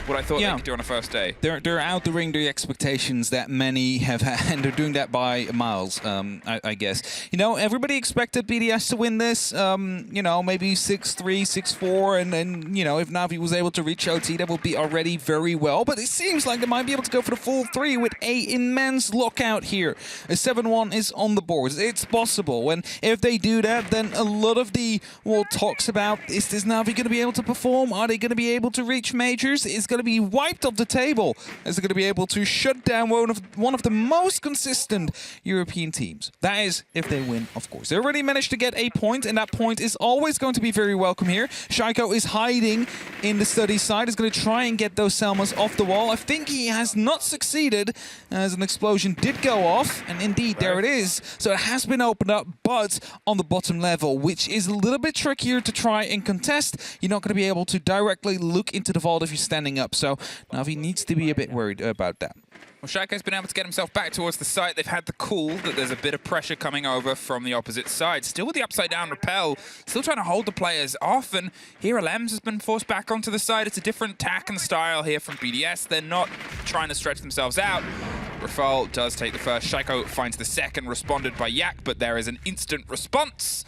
what I thought they could do on a first day. They're outdoing the expectations that many have had, and they're doing that by miles, I guess. Everybody expected BDS to win this, maybe 6-3, 6-4, and then, if Navi was able to reach OT, that would be already very well. But it seems like they might be able to go for the full 3 with an immense lockout here. A 7-1 is on the boards. It's possible, and if they do that, then a lot of the talks about, is this Navi going to be able to perform? Are they going to be able to reach majors? Is going to be wiped off the table? Is it going to be able to shut down one of the most consistent European teams? That is, if they win, of course. They already managed to get a point, and that point is always going to be very welcome here. Shaiko is hiding in the study side. Is going to try and get those Selmas off the wall. I think he has not succeeded, as an explosion did go off, and indeed, there it is. So it has been opened up, but on the bottom level, which is a little bit trickier to try and contest. You're not going to be able to directly look into the vault if you're standing up. So Navi needs to be a bit worried about that. Well, Shaco's been able to get himself back towards the site. They've had the call that there's a bit of pressure coming over from the opposite side. Still with the upside down rappel, still trying to hold the players off. And here Lems has been forced back onto the side. It's a different tack and style here from BDS. They're not trying to stretch themselves out. Rafal does take the first. Shaco finds the second, responded by Yak, but there is an instant response.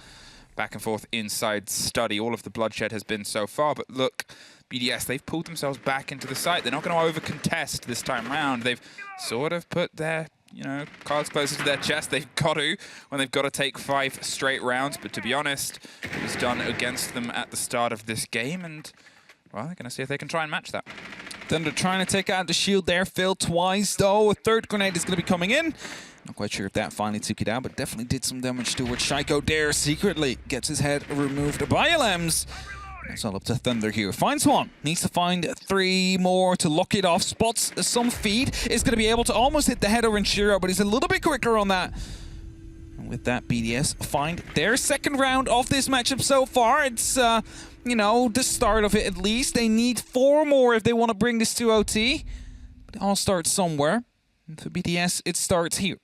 Back and forth inside study. All of the bloodshed has been so far, but look, BDS, they've pulled themselves back into the site. They're not going to over-contest this time round. They've sort of put their, cards closer to their chest. They've got to when they've got to take 5 straight rounds. But to be honest, it was done against them at the start of this game. And, well, they're going to see if they can try and match that. Thunder trying to take out the shield there. Failed twice, though. A third grenade is going to be coming in. Not quite sure if that finally took it out, but definitely did some damage towards Shaco there. Secretly gets his head removed by Lems. It's all up to Thunder here. Finds one. Needs to find 3 more to lock it off. Spots some feed. Is going to be able to almost hit the head of Renshiro, but he's a little bit quicker on that. And with that, BDS find their second round of this matchup so far. It's, the start of it at least. They need 4 more if they want to bring this to OT. But it all starts somewhere. And for BDS, it starts here.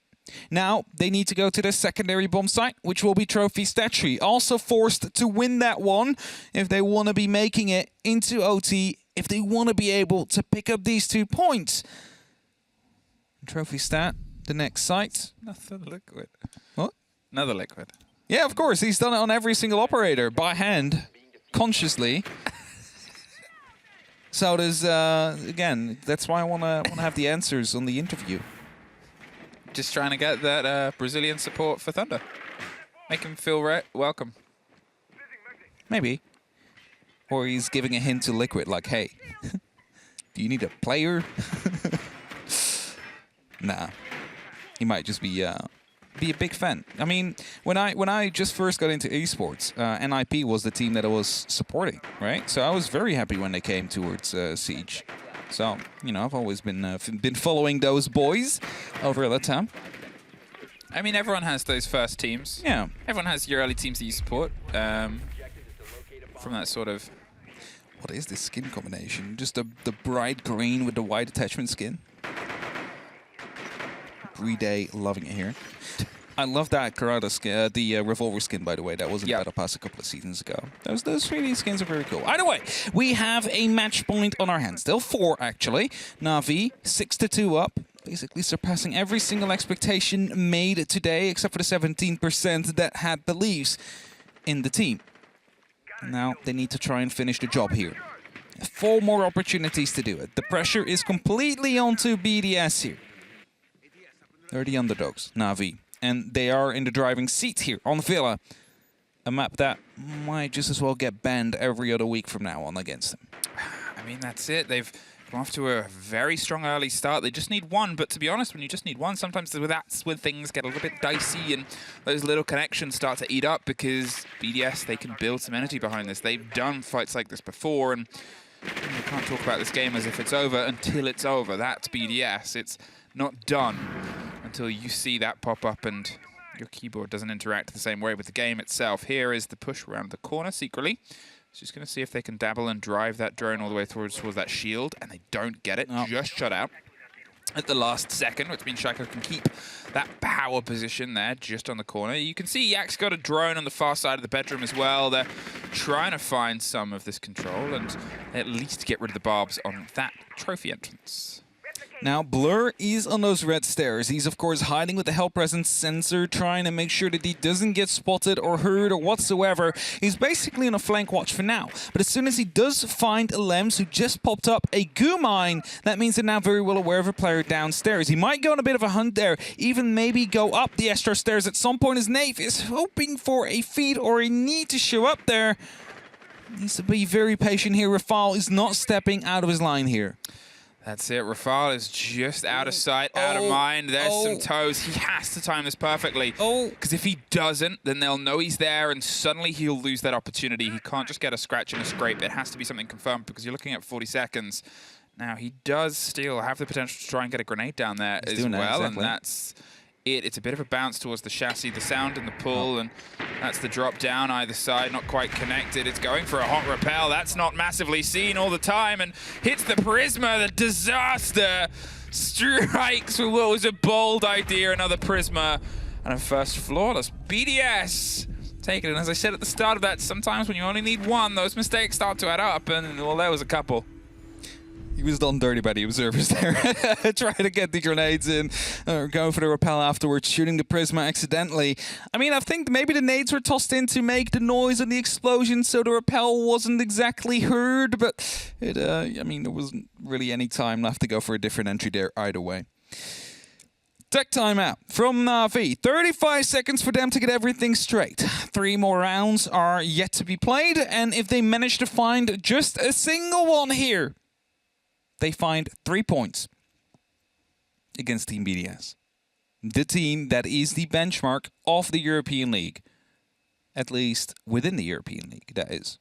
Now, they need to go to the secondary bomb site, which will be Trophy Statue. Also forced to win that one if they want to be making it into OT, if they want to be able to pick up these 2 points. Trophy Stat, the next site. Another liquid. What? Another liquid. Yeah, of course. He's done it on every single operator by hand, consciously. So there's, again, that's why I want to have the answers on the interview. Just trying to get that Brazilian support for Thunder. Make him feel welcome. Maybe. Or he's giving a hint to Liquid, like, hey, do you need a player? Nah. He might just be a big fan. I mean, when I just first got into esports, NIP was the team that I was supporting, right? So I was very happy when they came towards Siege. So, I've always been following those boys over the time. I mean, everyone has those first teams. Yeah. Everyone has your early teams that you support. From that sort of... What is this skin combination? Just the bright green with the white attachment skin. Playday, loving it here. I love that Karada skin, the revolver skin, by the way. That was in Battle Pass a couple of seasons ago. Those 3D skins are very cool. Either way, we have a match point on our hands. Still 4, actually. NAVI, 6-2 up. Basically surpassing every single expectation made today, except for the 17% that had beliefs in the team. Now they need to try and finish the job here. 4 more opportunities to do it. The pressure is completely onto BDS here. They're the underdogs, NAVI. And they are in the driving seat here on Villa. A map that might just as well get banned every other week from now on against them. I mean, that's it. They've gone off to a very strong early start. They just need 1, but to be honest, when you just need 1, sometimes that's when things get a little bit dicey and those little connections start to eat up because BDS, they can build some energy behind this. They've done fights like this before, and you can't talk about this game as if it's over until it's over. That's BDS. It's not done until you see that pop up and your keyboard doesn't interact the same way with the game itself. Here is the push around the corner secretly. Just going to see if they can dabble and drive that drone all the way towards that shield, and they don't get it. Oh. Just shut out at the last second, which means Shaco can keep that power position there just on the corner. You can see Yak's got a drone on the far side of the bedroom as well. They're trying to find some of this control and at least get rid of the barbs on that trophy entrance. Now, Blur is on those red stairs. He's, of course, hiding with the Hell Presence sensor, trying to make sure that he doesn't get spotted or heard or whatsoever. He's basically on a flank watch for now. But as soon as he does find a Lems who just popped up a goo mine, that means they're now very well aware of a player downstairs. He might go on a bit of a hunt there, even maybe go up the extra stairs at some point as Nave is hoping for a feed or a need to show up there. Needs to be very patient here. Rafal is not stepping out of his line here. That's it. Rafal is just out of sight, out of mind. There's some toes. He has to time this perfectly. Because if he doesn't, then they'll know he's there, and suddenly he'll lose that opportunity. He can't just get a scratch and a scrape. It has to be something confirmed because you're looking at 40 seconds. Now, he does still have the potential to try and get a grenade down there as well, and that's it. It's a bit of a bounce towards the chassis, the sound and the pull, and that's the drop down either side, not quite connected. It's going for a hot rappel. That's not massively seen all the time, and hits the Prisma, the disaster. strikes for what was a bold idea. Another Prisma and a first flawless. BDS taking it. And as I said at the start of that, sometimes when you only need one, those mistakes start to add up. And, well, there was a couple. He was done dirty by the observers there. Trying to get the grenades in, going for the rappel afterwards, shooting the Prisma accidentally. I mean, I think maybe the nades were tossed in to make the noise of the explosion, so the rappel wasn't exactly heard, but it, I mean, there wasn't really any time left to go for a different entry there either way. Tech timeout from NAVI. 35 seconds for them to get everything straight. 3 more rounds are yet to be played, and if they manage to find just a single one here, they find 3 points against Team BDS. The team that is the benchmark of the European League. At least within the European League, that is.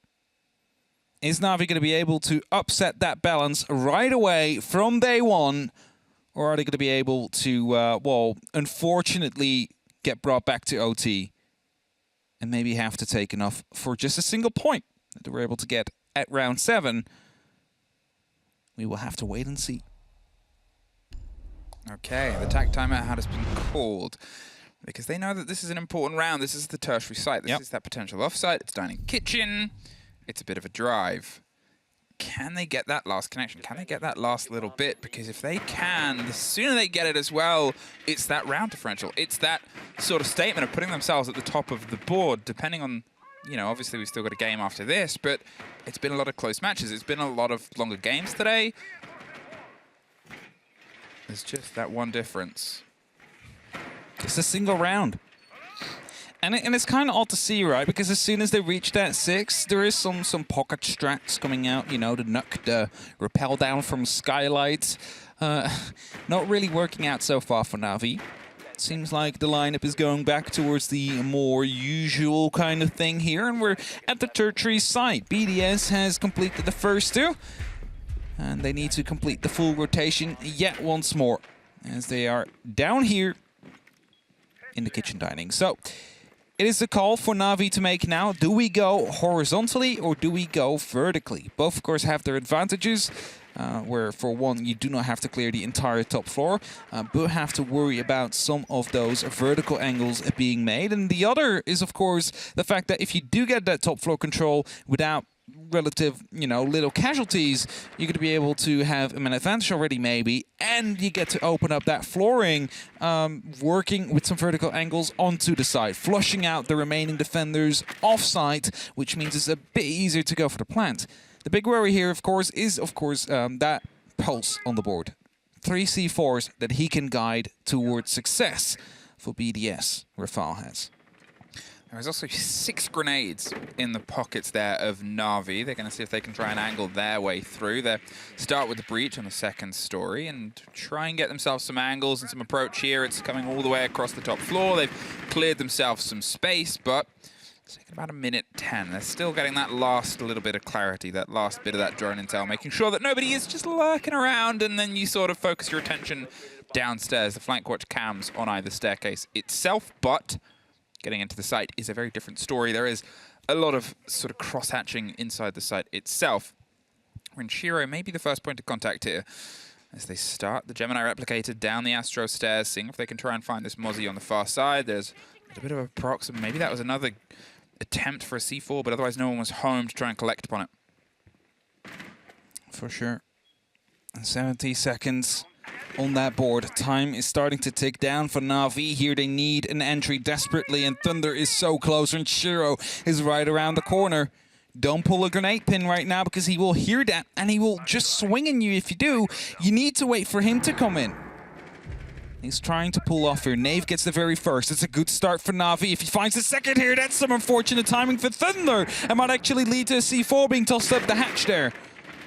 Is NAVI going to be able to upset that balance right away from day one? Or are they going to be able to, well, unfortunately get brought back to OT and maybe have to take enough for just a single point that they were able to get at round 7? We will have to wait and see. Okay, the tag timeout has been called because they know that this is an important round. This is the tertiary site. This is that potential offsite. It's dining kitchen. It's a bit of a drive. Can they get that last connection? Can they get that last little bit? Because if they can, the sooner they get it as well, it's that round differential. It's that sort of statement of putting themselves at the top of the board, depending on, you know, obviously we've still got a game after this, but it's been a lot of close matches. It's been a lot of longer games today. There's just that one difference. It's a single round. And it's kind of odd to see, right? Because as soon as they reach that 6, there is some pocket strats coming out. You know, the Nuck, the rappel down from Skylight. Not really working out so far for NAVI. Seems like the lineup is going back towards the more usual kind of thing here. And we're at the tertiary site. BDS has completed the first 2. And they need to complete the full rotation yet once more, as they are down here in the kitchen dining. So it is the call for NAVI to make now. Do we go horizontally or do we go vertically? Both, of course, have their advantages. Where, for one, you do not have to clear the entire top floor, but have to worry about some of those vertical angles being made. And the other is, of course, the fact that if you do get that top floor control without relative, you know, little casualties, you're going to be able to have an advantage already, maybe, and you get to open up that flooring, working with some vertical angles onto the side, flushing out the remaining defenders off-site, which means it's a bit easier to go for the plant. The big worry here, of course, is, that pulse on the board. 3 C4s that he can guide towards success for BDS, Rafal has. There's also 6 grenades in the pockets there of NAVI. They're going to see if they can try and angle their way through. They start with the breach on the second story and try and get themselves some angles and some approach here. It's coming all the way across the top floor. They've cleared themselves some space, but it's taken about 1:10. They're still getting that last little bit of clarity, that last bit of that drone intel, making sure that nobody is just lurking around, and then you sort of focus your attention downstairs. The flank watch cams on either staircase itself, but getting into the site is a very different story. There is a lot of sort of cross-hatching inside the site itself. Renshiro may be the first point of contact here as they start the Gemini replicator down the Astro stairs, seeing if they can try and find this Mozzie on the far side. There's a bit of a prox, and maybe that was another attempt for a C4, but otherwise no one was home to try and collect upon it. For sure. 70 seconds on that board. Time is starting to tick down for NAVI. Here they need an entry desperately, and Thunder is so close, and Shiro is right around the corner. Don't pull a grenade pin right now because he will hear that, and he will just swing on you if you do. You need to wait for him to come in. He's trying to pull off here. Nave gets the very first. It's a good start for NAVI. If he finds the second here, that's some unfortunate timing for Thunder. It might actually lead to a C4 being tossed up the hatch there.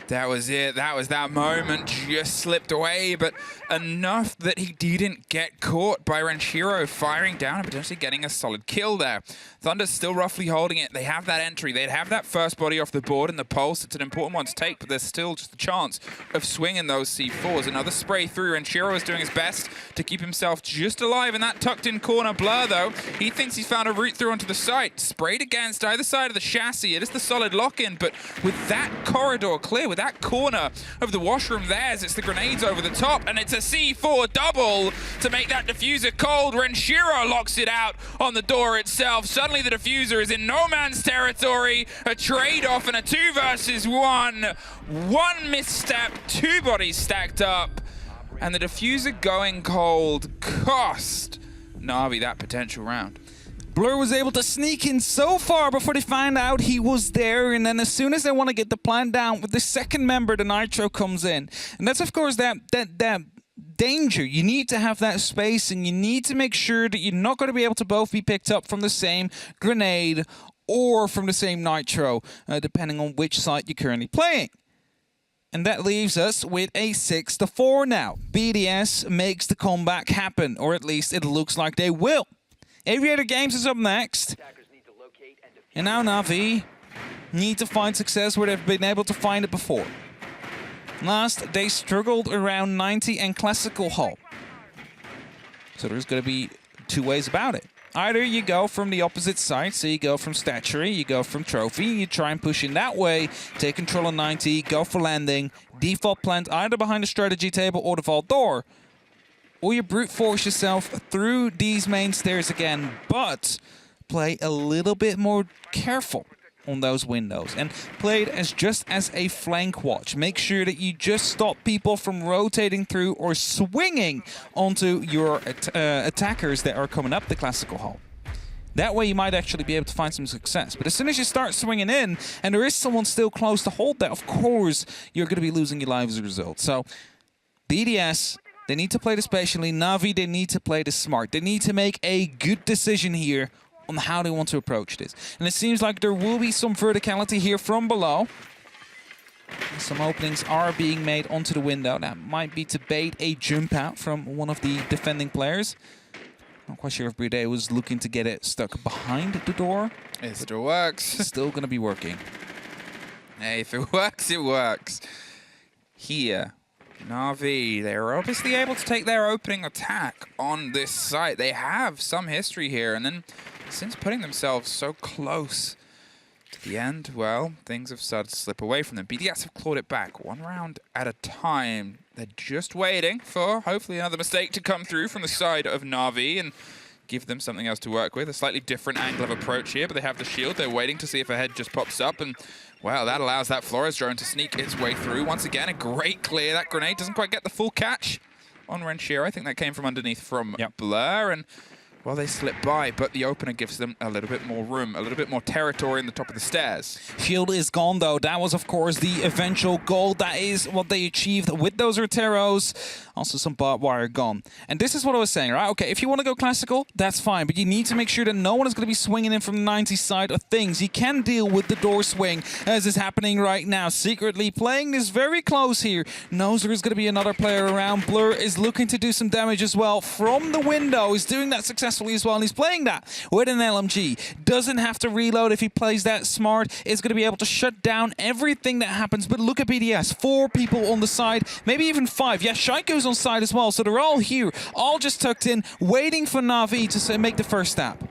That was it. That was that moment. Just slipped away, but enough that he didn't get caught by Renshiro firing down and potentially getting a solid kill there. Thunder's still roughly holding it. They have that entry. They'd have that first body off the board in the pulse. It's an important one to take, but there's still just a chance of swinging those C4s. Another spray through. Renshiro is doing his best to keep himself just alive in that tucked-in corner. Blur, though, he thinks he's found a route through onto the site. Sprayed against either side of the chassis. It is the solid lock-in, but with that corridor clear, with with that corner of the washroom theirs. It's the grenades over the top, and it's a C4 double to make that diffuser cold. Renshiro locks it out on the door itself. Suddenly the diffuser is in no man's territory. A trade-off and a 2 versus 1. One misstep, 2 bodies stacked up, and the diffuser going cold cost Na'Vi that potential round. Blur was able to sneak in so far before they find out he was there, and then as soon as they want to get the plan down with the second member, the Nitro comes in. And that's, of course, that danger. You need to have that space, and you need to make sure that you're not going to be able to both be picked up from the same grenade or from the same Nitro, depending on which side you're currently playing. And that leaves us with a 6-4 now. BDS makes the comeback happen, or at least it looks like they will. Aviator Games is up next. And now Na'Vi need to find success where they've been able to find it before. Last, they struggled around 90 and Classical Hull. So there's going to be 2 ways about it. Either you go from the opposite side, so you go from Statuary, you go from Trophy, you try and push in that way, take control of 90, go for landing, default plant either behind the strategy table or the vault door. Or you brute force yourself through these main stairs again, but play a little bit more careful on those windows and play it as just as a flank watch. Make sure that you just stop people from rotating through or swinging onto your attackers that are coming up the Classical Hull. That way you might actually be able to find some success. But as soon as you start swinging in and there is someone still close to hold that, of course, you're going to be losing your life as a result. So BDS, they need to play this patiently. Na'Vi, they need to play this smart. They need to make a good decision here on how they want to approach this. And it seems like there will be some verticality here from below. Some openings are being made onto the window. That might be to bait a jump out from one of the defending players. Not quite sure if Playday was looking to get it stuck behind the door. It still works. Still going to be working. Hey, if it works, it works. Here, Na'Vi, they're obviously able to take their opening attack on this site. They have some history here, and then since putting themselves so close to the end, well, things have started to slip away from them. BDS have clawed it back 1 round at a time. They're just waiting for hopefully another mistake to come through from the side of Na'Vi and give them something else to work with. A slightly different angle of approach here, but they have the shield. They're waiting to see if a head just pops up, and well, that allows that Flores drone to sneak its way through. Once again, a great clear. That grenade doesn't quite get the full catch on Renshiro. I think that came from underneath from Blur, and well, they slip by, but the opener gives them a little bit more room, a little bit more territory in the top of the stairs. Shield is gone, though. That was, of course, the eventual goal. That is what they achieved with those Roteros. Also, some barbed wire gone. And this is what I was saying, right? Okay, if you want to go classical, that's fine, but you need to make sure that no one is going to be swinging in from the 90 side of things. You can deal with the door swing, as is happening right now. Secretly playing this very close here. Knows there is going to be another player around. Blur is looking to do some damage as well from the window. He's doing that successfully as well, and he's playing that with an LMG. Doesn't have to reload if he plays that smart. Is going to be able to shut down everything that happens. But look at BDS. 4 people on the side, maybe even 5. Yeah, Shaiko's on side as well, so they're all here, all just tucked in, waiting for Na'Vi to make the first step.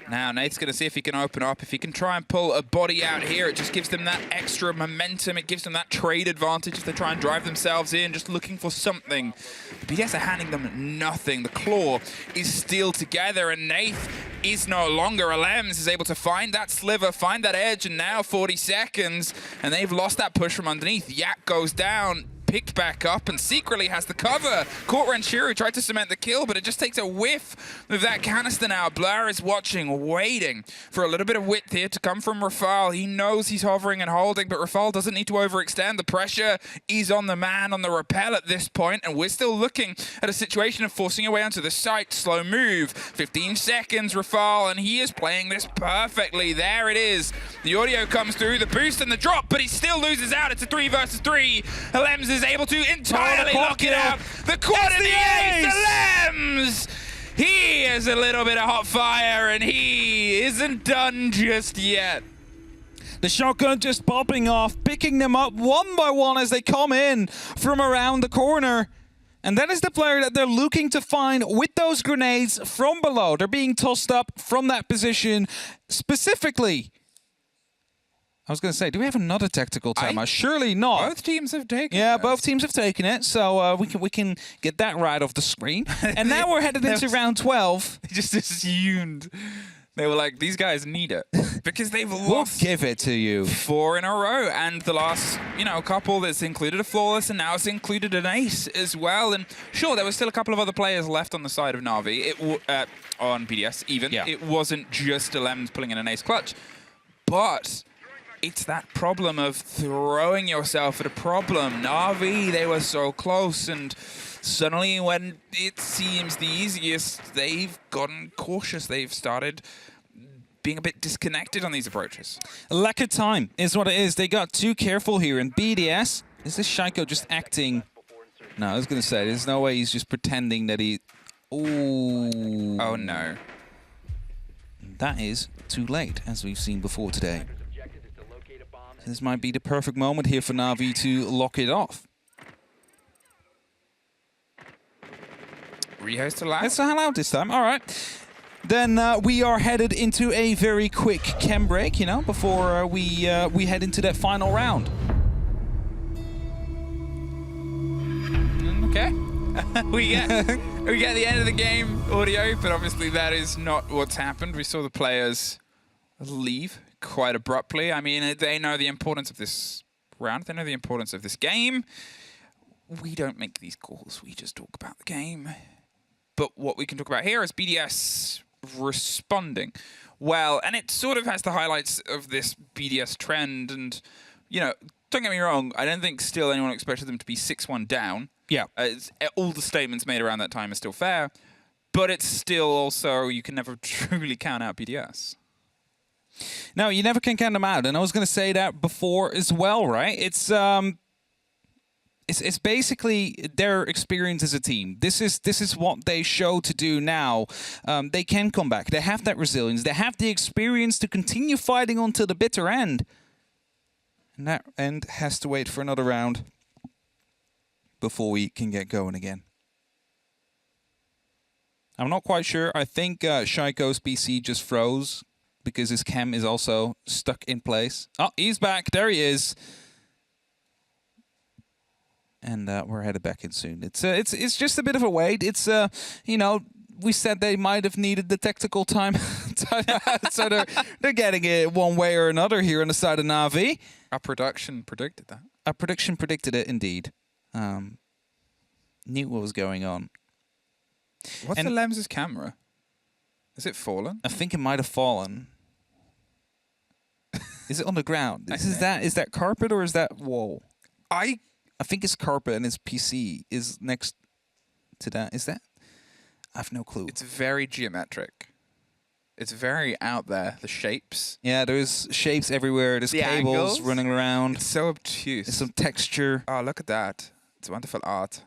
Now, Nate's going to see if he can open up. If he can try and pull a body out here, it just gives them that extra momentum. It gives them that trade advantage if they try and drive themselves in, just looking for something. The BDS are handing them nothing. The claw is still together, and Nate is no longer. Alems is able to find that sliver, find that edge, and now 40 seconds, and they've lost that push from underneath. Yak goes down, picked back up, and secretly has the cover. Caught Renshiro, tried to cement the kill, but it just takes a whiff of that canister now. Blur is watching, waiting for a little bit of width here to come from Rafal. He knows he's hovering and holding, but Rafal doesn't need to overextend. The pressure is on the man on the rappel at this point, and we're still looking at a situation of forcing your way onto the site. Slow move. 15 seconds, Rafal, and he is playing this perfectly. There it is. The audio comes through, the boost and the drop, but he still loses out. It's a 3 versus 3. Alems is able to entirely lock it out. The quad and the ace, Alems! He has a little bit of hot fire, and he isn't done just yet. The shotgun just popping off, picking them up one by one as they come in from around the corner. And that is the player that they're looking to find with those grenades from below. They're being tossed up from that position specifically I was going to say, do we have another tactical timeout? Surely not. Both teams have taken it. Yeah, both teams have taken it, so we can get that right off the screen. And now we're headed into round 12. They just assumed. They were like, these guys need it. Because they've We'll lost give it to you. 4 in a row. And the last, couple that's included a flawless, and now it's included an ace as well. And sure, there was still a couple of other players left on the side of NAVI, on BDS even. Yeah. It wasn't just Alems pulling in an ace clutch. But it's that problem of throwing yourself at a problem. NAVI, they were so close, and suddenly when it seems the easiest, they've gotten cautious. They've started being a bit disconnected on these approaches. Lack of time is what it is. They got too careful here. And BDS, is this Shaiko just acting? No, I was going to say, there's no way he's just pretending that he... Ooh. Oh, no. That is too late, as we've seen before today. This might be the perfect moment here for NAVI to lock it off. Rehost allowed. It's allowed this time. All right. Then we are headed into a very quick chem break, before we head into that final round. Okay. we get the end of the game audio, but obviously that is not what's happened. We saw the players leave quite abruptly. I mean, they know the importance of this round. They know the importance of this game. We don't make these calls. We just talk about the game. But what we can talk about here is BDS responding well, and it sort of has the highlights of this BDS trend. And, don't get me wrong, I don't think still anyone expected them to be 6-1 down. Yeah. All the statements made around that time are still fair, but it's still also, you can never truly count out BDS. No, you never can count them out, and I was going to say that before as well, right? It's basically their experience as a team. This is what they show to do now. They can come back. They have that resilience. They have the experience to continue fighting until the bitter end. And that end has to wait for another round before we can get going again. I'm not quite sure. I think Shaiko's PC just froze because his cam is also stuck in place. Oh, he's back. There he is. And we're headed back in soon. It's just a bit of a wait. It's we said they might have needed the tactical time, so they're getting it one way or another here on the side of NAVI. Our production predicted that. Our prediction predicted it indeed. Knew what was going on. What's the Lem's camera? Is it fallen? I think it might have fallen. Is it on the ground? Is that carpet or is that wall? I think it's carpet and his PC is next to that. Is that? I have no clue. It's very geometric. It's very out there, the shapes. Yeah, there's shapes everywhere. There's the cables angles running around. It's so obtuse. There's some texture. Oh, look at that. It's wonderful art.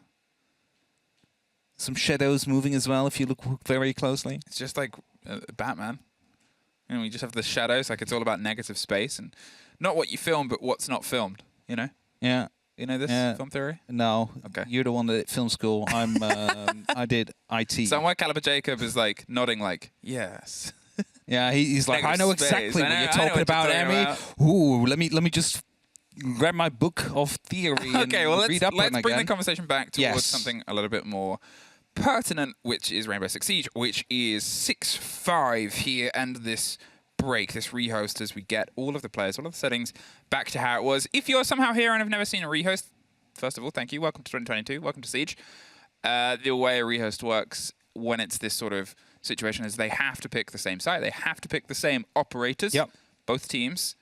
Some shadows moving as well if you look very closely. It's just like Batman. We just have the shadows, like it's all about negative space and not what you film, but what's not filmed, Yeah. You know this film theory? No. Okay. You're the one that did film school. I did IT. So why Caliber Jacob is like nodding like, yes. Yeah, he's like, I know exactly what you're talking about, Emmy. Ooh, let me just grab my book of theory okay, and well, read up on let's bring again. the conversation back towards something a little bit more pertinent, which is Rainbow Six Siege, which is 6-5 here, and this break, this rehost, as we get all of the players, all of the settings back to how it was. If you're somehow here and have never seen a rehost, first of all, thank you. Welcome to 2022. Welcome to Siege. The way a rehost works when it's this sort of situation is they have to pick the same site. They have to pick the same operators, both teams.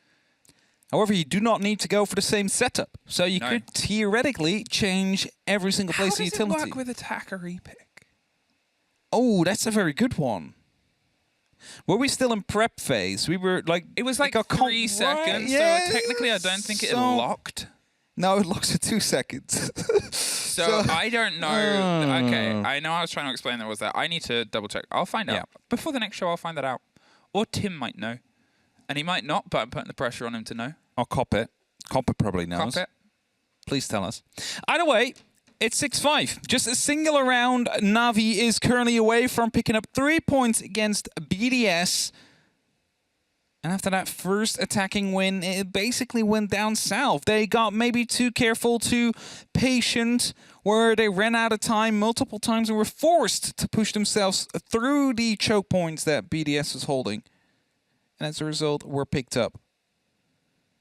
However, you do not need to go for the same setup. So you could theoretically change every single place the utility. How does it work with attacker repick? Oh, that's a very good one. Were we still in prep phase? We were like... It was like 3 seconds, so technically I don't think it locked. No, it locks at 2 seconds. so I don't know. Okay, I know I was trying to explain there was that. I need to double check. I'll find out. Before the next show, I'll find that out. Or Tim might know. And he might not, but I'm putting the pressure on him to know. Or Cop It. Cop It probably knows. Cop It. Please tell us. Either way, it's 6-5. Just a single round. NAVI is currently away from picking up 3 points against BDS. And after that first attacking win, it basically went down south. They got maybe too careful, too patient, where they ran out of time multiple times and were forced to push themselves through the choke points that BDS was holding. And as a result, were picked up.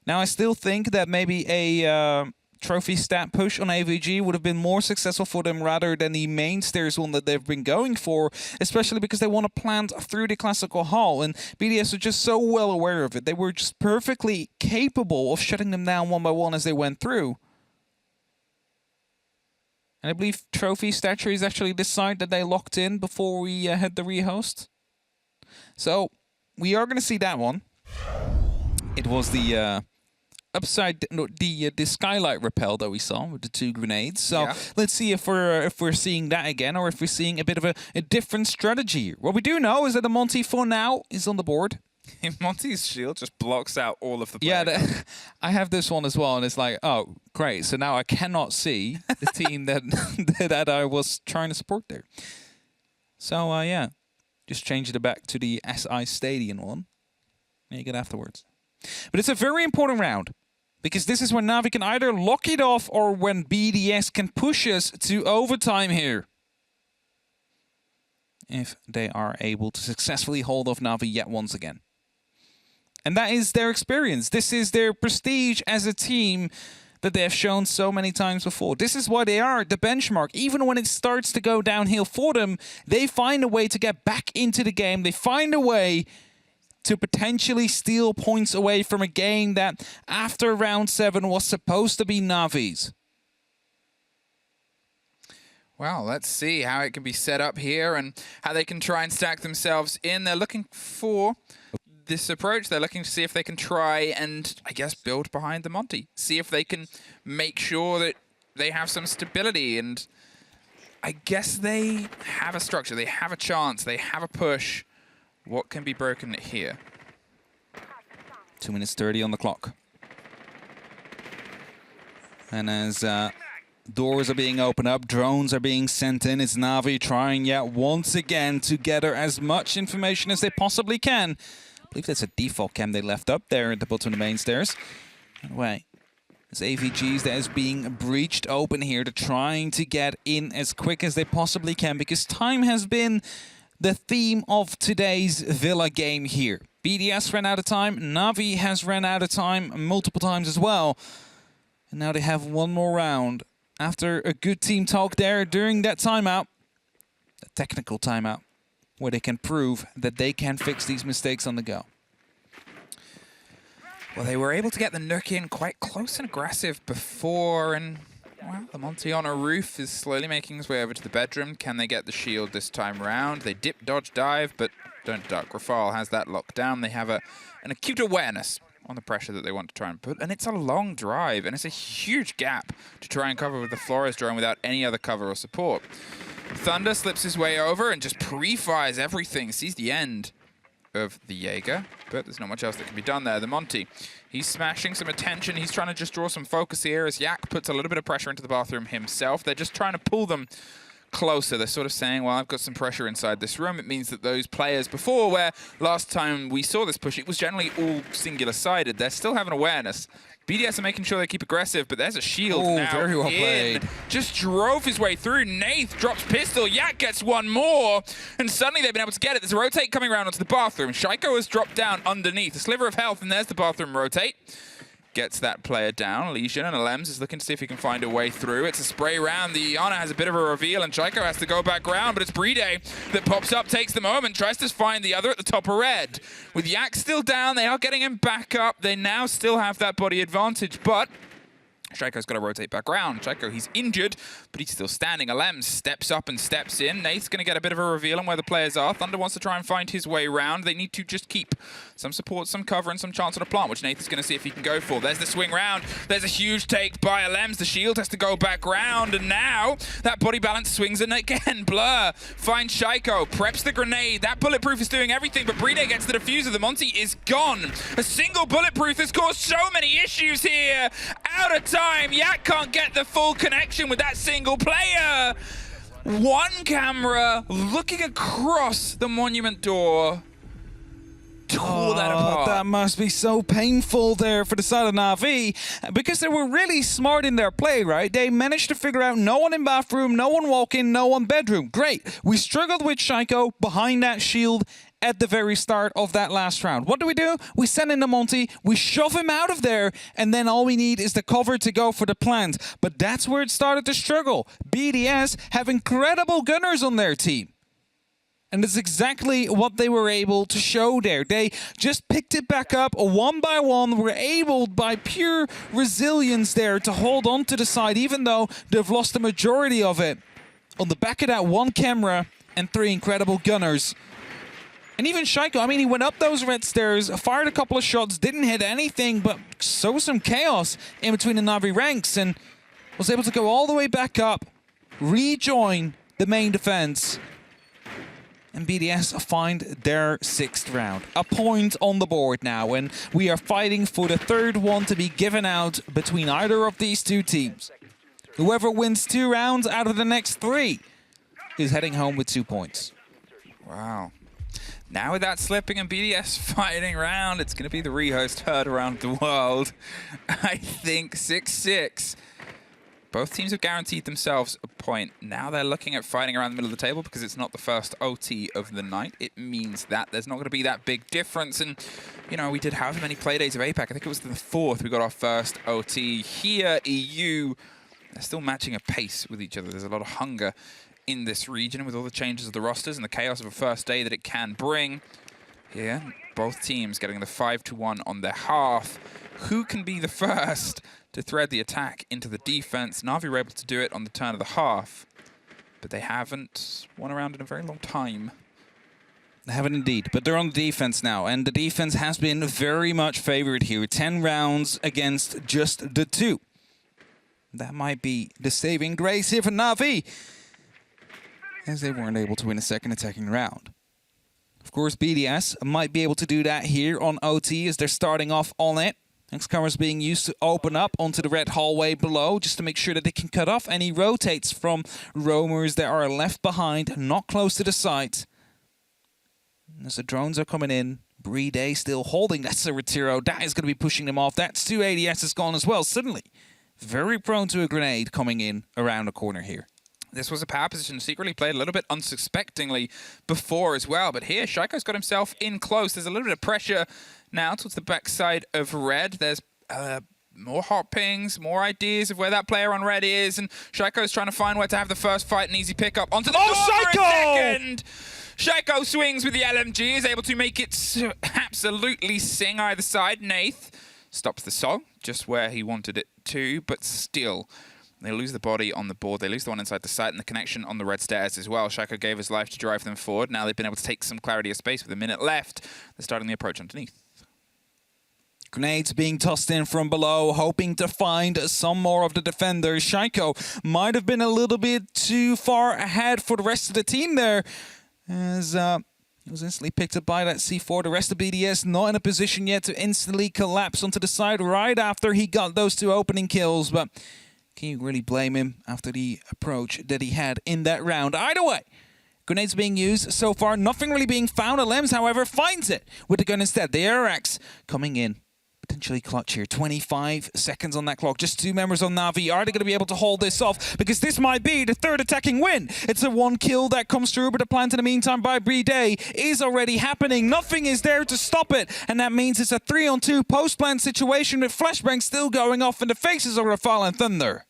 Now, I still think that maybe a trophy stat push on AVG would have been more successful for them rather than the main stairs one that they've been going for, especially because they want to plant through the classical hall, and BDS are just so well aware of it. They were just perfectly capable of shutting them down one by one as they went through. And I believe trophy stature is actually the side that they locked in before we had the rehost. So we are going to see that one. It was the the skylight rappel that we saw with the 2 grenades. So yeah. Let's see if we're seeing that again, or if we're seeing a bit of a different strategy. What we do know is that the Monty for now is on the board. Monty's shield just blocks out all of the players. Yeah, I have this one as well, and it's like, oh, great. So now I cannot see the team that that I was trying to support there. So yeah, just changed it back to the SI Stadium one. Make it afterwards. But it's a very important round, because this is when NAVI can either lock it off or when BDS can push us to overtime here. If they are able to successfully hold off NAVI yet once again. And that is their experience. This is their prestige as a team that they have shown so many times before. This is why they are the benchmark. Even when it starts to go downhill for them, they find a way to get back into the game. They find a way to potentially steal points away from a game that, after round 7, was supposed to be NAVI's. Well, let's see how it can be set up here and how they can try and stack themselves in. They're looking for this approach. They're looking to see if they can try and, I guess, build behind the Monty. See if they can make sure that they have some stability. And I guess they have a structure. They have a chance. They have a push. What can be broken here? 2 minutes 30 on the clock. And as doors are being opened up, drones are being sent in, it's NAVI trying yet once again to gather as much information as they possibly can. I believe that's a default cam they left up there at the bottom of the main stairs. Anyway, it's AVGs that is being breached open here. They're trying to get in as quick as they possibly can, because time has been the theme of today's Villa game here. BDS ran out of time, NAVI has ran out of time multiple times as well. And now they have one more round. After a good team talk there during that timeout, a technical timeout, where they can prove that they can fix these mistakes on the go. Well, they were able to get the Nook in quite close and aggressive before, and well, the Monty on a roof is slowly making his way over to the bedroom. Can they get the shield this time round? They dip, dodge, dive, but don't duck. Rafal has that locked down. They have an acute awareness on the pressure that they want to try and put, and it's a long drive, and it's a huge gap to try and cover with the Flores drone without any other cover or support. Thunder slips his way over and just pre-fires everything, sees the end of the Jaeger, but there's not much else that can be done there. The Monty, he's smashing some attention. He's trying to just draw some focus here as Yak puts a little bit of pressure into the bathroom himself. They're just trying to pull them closer. They're sort of saying, well, I've got some pressure inside this room. It means that those players before, where last time we saw this push, it was generally all singular-sided. They still have an awareness. BDS are making sure they keep aggressive, but there's a shield now. Very well played. Just drove his way through. Nath drops pistol. Yak gets one more, and suddenly they've been able to get it. There's a rotate coming around onto the bathroom. Shaiko has dropped down underneath. A sliver of health, and there's the bathroom rotate. Gets that player down. Legion and Alems is looking to see if he can find a way through. It's a spray round. The Ana has a bit of a reveal, and Shaiko has to go back round, but it's Playday that pops up, takes the moment, tries to find the other at the top of red. With Yak still down, they are getting him back up. They now still have that body advantage, but Shaiko's got to rotate back round. Shaiko, he's injured, but he's still standing. Alems steps up and steps in. Nate's going to get a bit of a reveal on where the players are. Thunder wants to try and find his way round. They need to just keep some support, some cover, and some chance on a plant, which Nate's going to see if he can go for. There's the swing round. There's a huge take by Alems. The shield has to go back round, and now that body balance swings in again. Blur finds Shaiko, preps the grenade. That bulletproof is doing everything, but Playday gets the diffuser. The Monty is gone. A single bulletproof has caused so many issues here. Out of time. Yak can't get the full connection with that single player. One camera looking across the monument door. tore that apart. That must be so painful there for the side of NAVI, because they were really smart in their play, right? They managed to figure out no one in bathroom, no one walk-in, no one bedroom. Great. We struggled with Shaiko behind that shield at the very start of that last round. What do? We send in the Monty, we shove him out of there, and then all we need is the cover to go for the plant. But that's where it started to struggle. BDS have incredible gunners on their team. And that's exactly what they were able to show there. They just picked it back up one by one, were able by pure resilience there to hold on to the side, even though they've lost the majority of it. On the back of that one camera and 3 incredible gunners. And even Shaiko, I mean, he went up those red stairs, fired a couple of shots, didn't hit anything, but saw some chaos in between the NAVI ranks and was able to go all the way back up, rejoin the main defense. And BDS find their 6th round. A point on the board now, and we are fighting for the 3rd one to be given out between either of these 2 teams. Whoever wins 2 rounds out of the next 3 is heading home with 2 points. Wow. Now with that slipping and BDS fighting round, it's going to be the rehost heard around the world. I think 6-6. Both teams have guaranteed themselves a point. Now they're looking at fighting around the middle of the table because it's not the first OT of the night. It means that there's not going to be that big difference. And, you know, we did however many play days of APAC. I think it was the 4th we got our first OT. Here, EU, they're still matching a pace with each other. There's a lot of hunger in this region with all the changes of the rosters and the chaos of a first day that it can bring. Here, both teams getting the 5-1 on their half. Who can be the first to thread the attack into the defense? NAVI were able to do it on the turn of the half, but they haven't won a round in a very long time. They haven't indeed, but they're on the defense now, and the defense has been very much favored here. 10 rounds against just the 2. That might be the saving grace here for NAVI, as they weren't able to win a second attacking round. Of course, BDS might be able to do that here on OT as they're starting off on it. X-Cover's being used to open up onto the red hallway below just to make sure that they can cut off any rotates from roamers that are left behind, not close to the site. As the drones are coming in, Playday still holding that Retiro. That is going to be pushing them off. That's 2 ADSs gone as well. Suddenly, very prone to a grenade coming in around the corner here. This was a power position secretly played a little bit unsuspectingly before as well. But here, Shaiko's got himself in close. There's a little bit of pressure now towards the backside of red. There's more hot pings, more ideas of where that player on red is. And Shaiko's trying to find where to have the first fight, and easy pickup onto the door for a second. Shaiko swings with the LMG, is able to make it absolutely sing either side. Nath stops the song just where he wanted it to, but still. They lose the body on the board. They lose the one inside the site and the connection on the red stairs as well. Shaiko gave his life to drive them forward. Now they've been able to take some clarity of space with a minute left. They're starting the approach underneath. Grenades being tossed in from below, hoping to find some more of the defenders. Shaiko might have been a little bit too far ahead for the rest of the team there, as he was instantly picked up by that C4. The rest of BDS not in a position yet to instantly collapse onto the side right after he got those 2 opening kills, but can you really blame him after the approach that he had in that round? Either way, grenades being used so far, nothing really being found. Lems, however, finds it with the gun instead. The ARX coming in, potentially clutch here. 25 seconds on that clock. Just 2 members on NAVI. Are they going to be able to hold this off? Because this might be the 3rd attacking win. It's a 1 kill that comes through, but the plant in the meantime by Playday is already happening. Nothing is there to stop it, and that means it's a 3-on-2 post-plant situation with flashbangs still going off in the faces of Rafale and Thunder.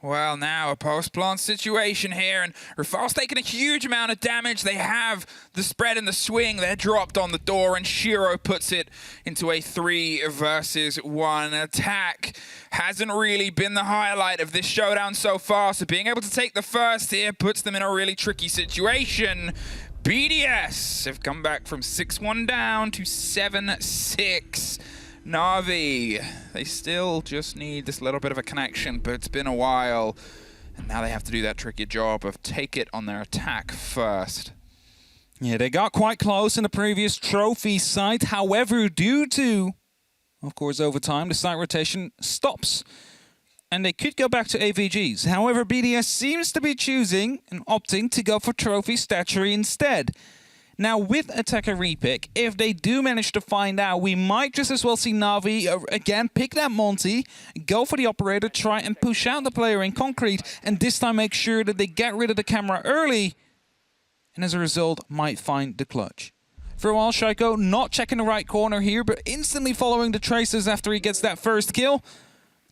Well, now a post-plant situation here, and Rafale's taking a huge amount of damage. They have the spread and the swing. They're dropped on the door, and Shiro puts it into a 3 versus 1 attack. Hasn't really been the highlight of this showdown so far, so being able to take the first here puts them in a really tricky situation. BDS have come back from 6-1 down to 7-6. NAVI, they still just need this little bit of a connection, but it's been a while. And now they have to do that tricky job of take it on their attack first. Yeah, they got quite close in the previous trophy site. However, due to, of course, over time, the site rotation stops. And they could go back to AVGs. However, BDS seems to be choosing and opting to go for trophy statuary instead. Now, with Attacker Repick, if they do manage to find out, we might just as well see Navi, again, pick that Monty, go for the operator, try and push out the player in concrete, and this time make sure that they get rid of the camera early, and as a result, might find the clutch. For a while, Shaiko not checking the right corner here, but instantly following the traces after he gets that first kill.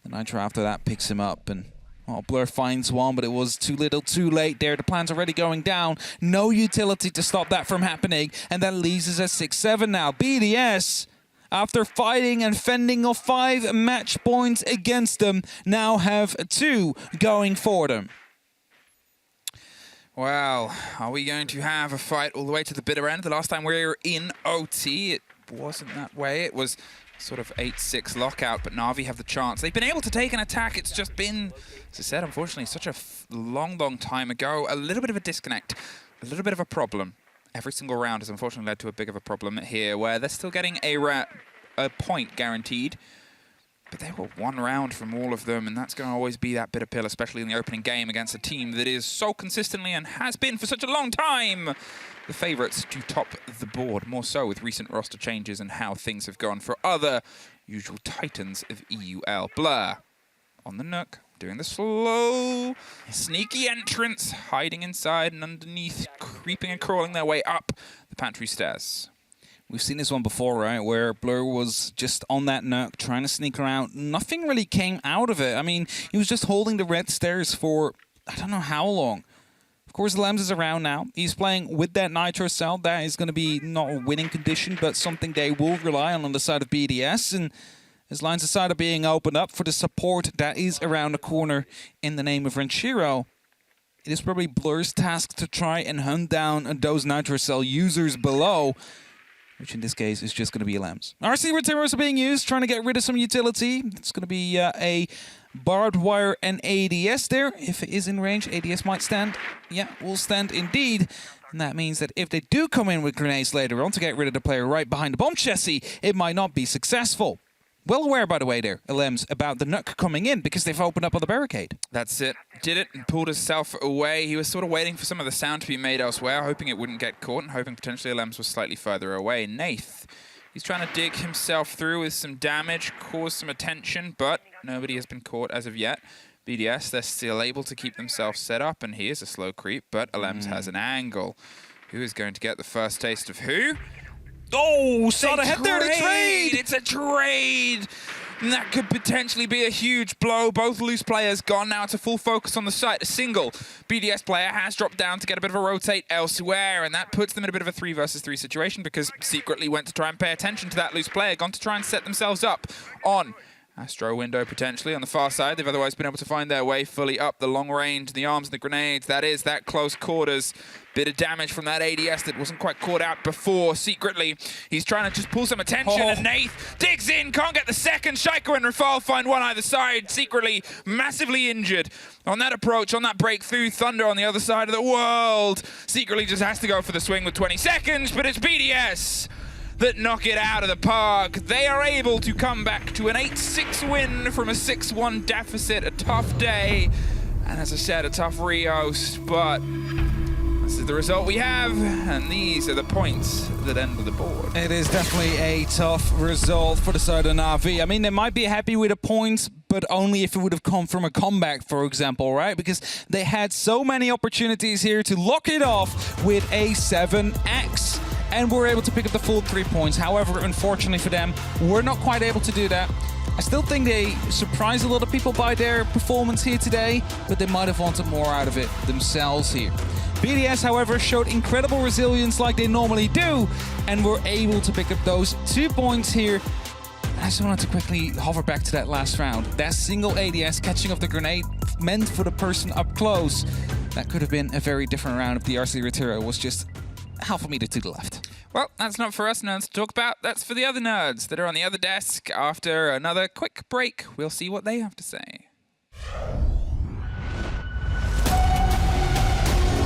The Nitro after that picks him up, and well, Blur finds one, but it was too little, too late there. The plan's already going down. No utility to stop that from happening, and that leaves us at 6-7 now. BDS, after fighting and fending off 5 match points against them, now have 2 going for them. Well, are we going to have a fight all the way to the bitter end? The last time we were in OT, it wasn't that way. It was sort of 8-6 lockout, but Na'Vi have the chance. They've been able to take an attack. It's just been, as I said, unfortunately, such a long time ago. A little bit of a disconnect, a little bit of a problem. Every single round has unfortunately led to a big of a problem here, where they're still getting a point guaranteed. But they were 1 round from all of them, and that's going to always be that bitter pill, especially in the opening game against a team that is so consistently and has been for such a long time the favorites to top the board, more so with recent roster changes and how things have gone for other usual titans of EUL. Blur on the Nook, doing the slow, sneaky entrance, hiding inside and underneath, creeping and crawling their way up the pantry stairs. We've seen this one before, right, where Blur was just on that Nook, trying to sneak around. Nothing really came out of it. I mean, he was just holding the red stairs for, I don't know how long. Of course, Lems is around now. He's playing with that Nitro cell. That is going to be not a winning condition, but something they will rely on the side of BDS. And as lines aside are being opened up for the support that is around the corner in the name of Renshiro, it is probably Blur's task to try and hunt down those Nitro cell users below, which in this case is just going to be Lems. RC Retiros are being used, trying to get rid of some utility. It's going to be a barbed wire and ADS there. If it is in range, ADS might stand. Yeah, will stand indeed. And that means that if they do come in with grenades later on to get rid of the player right behind the bomb chassis, it might not be successful. Well aware, by the way, there, Lems, about the Nook coming in because they've opened up on the barricade. That's it. Did it and pulled himself away. He was sort of waiting for some of the sound to be made elsewhere, hoping it wouldn't get caught and hoping potentially Lems was slightly further away. Nath, he's trying to dig himself through with some damage, cause some attention, but nobody has been caught as of yet. BDS, they're still able to keep themselves set up, and here's a slow creep, but Lems has an angle. Who is going to get the first taste of who? Oh, saw the head there, the trade! It's a trade! And that could potentially be a huge blow. Both loose players gone now to full focus on the site. A single BDS player has dropped down to get a bit of a rotate elsewhere, and that puts them in a bit of a 3 versus 3 situation because secretly went to try and pay attention to that loose player, gone to try and set themselves up on Astro window potentially on the far side. They've otherwise been able to find their way fully up the long range, the arms and the grenades. That is that close quarters. Bit of damage from that ADS that wasn't quite caught out before. Secretly, he's trying to just pull some attention, and Nath digs in, can't get the second. Shaiko and Rafal find one either side. Secretly, massively injured on that approach, on that breakthrough. Thunder on the other side of the world. Secretly just has to go for the swing with 20 seconds, but it's BDS that knock it out of the park. They are able to come back to an 8-6 win from a 6-1 deficit. A tough day, and as I said, a tough rehost, but this is the result we have, and these are the points that end the board. It is definitely a tough result for the side of Na'Vi. I mean, they might be happy with the points, but only if it would have come from a comeback, for example, right? Because they had so many opportunities here to lock it off with a 7x. And were able to pick up the full 3 points. However, unfortunately for them, we're not quite able to do that. I still think they surprised a lot of people by their performance here today, but they might have wanted more out of it themselves here. BDS, however, showed incredible resilience like they normally do, and were able to pick up those 2 points here. I just wanted to quickly hover back to that last round. That single ADS catching off the grenade meant for the person up close. That could have been a very different round if the RC Retiro was just half a meter to the left. Well, that's not for us nerds to talk about. That's for the other nerds that are on the other desk. After another quick break, we'll see what they have to say.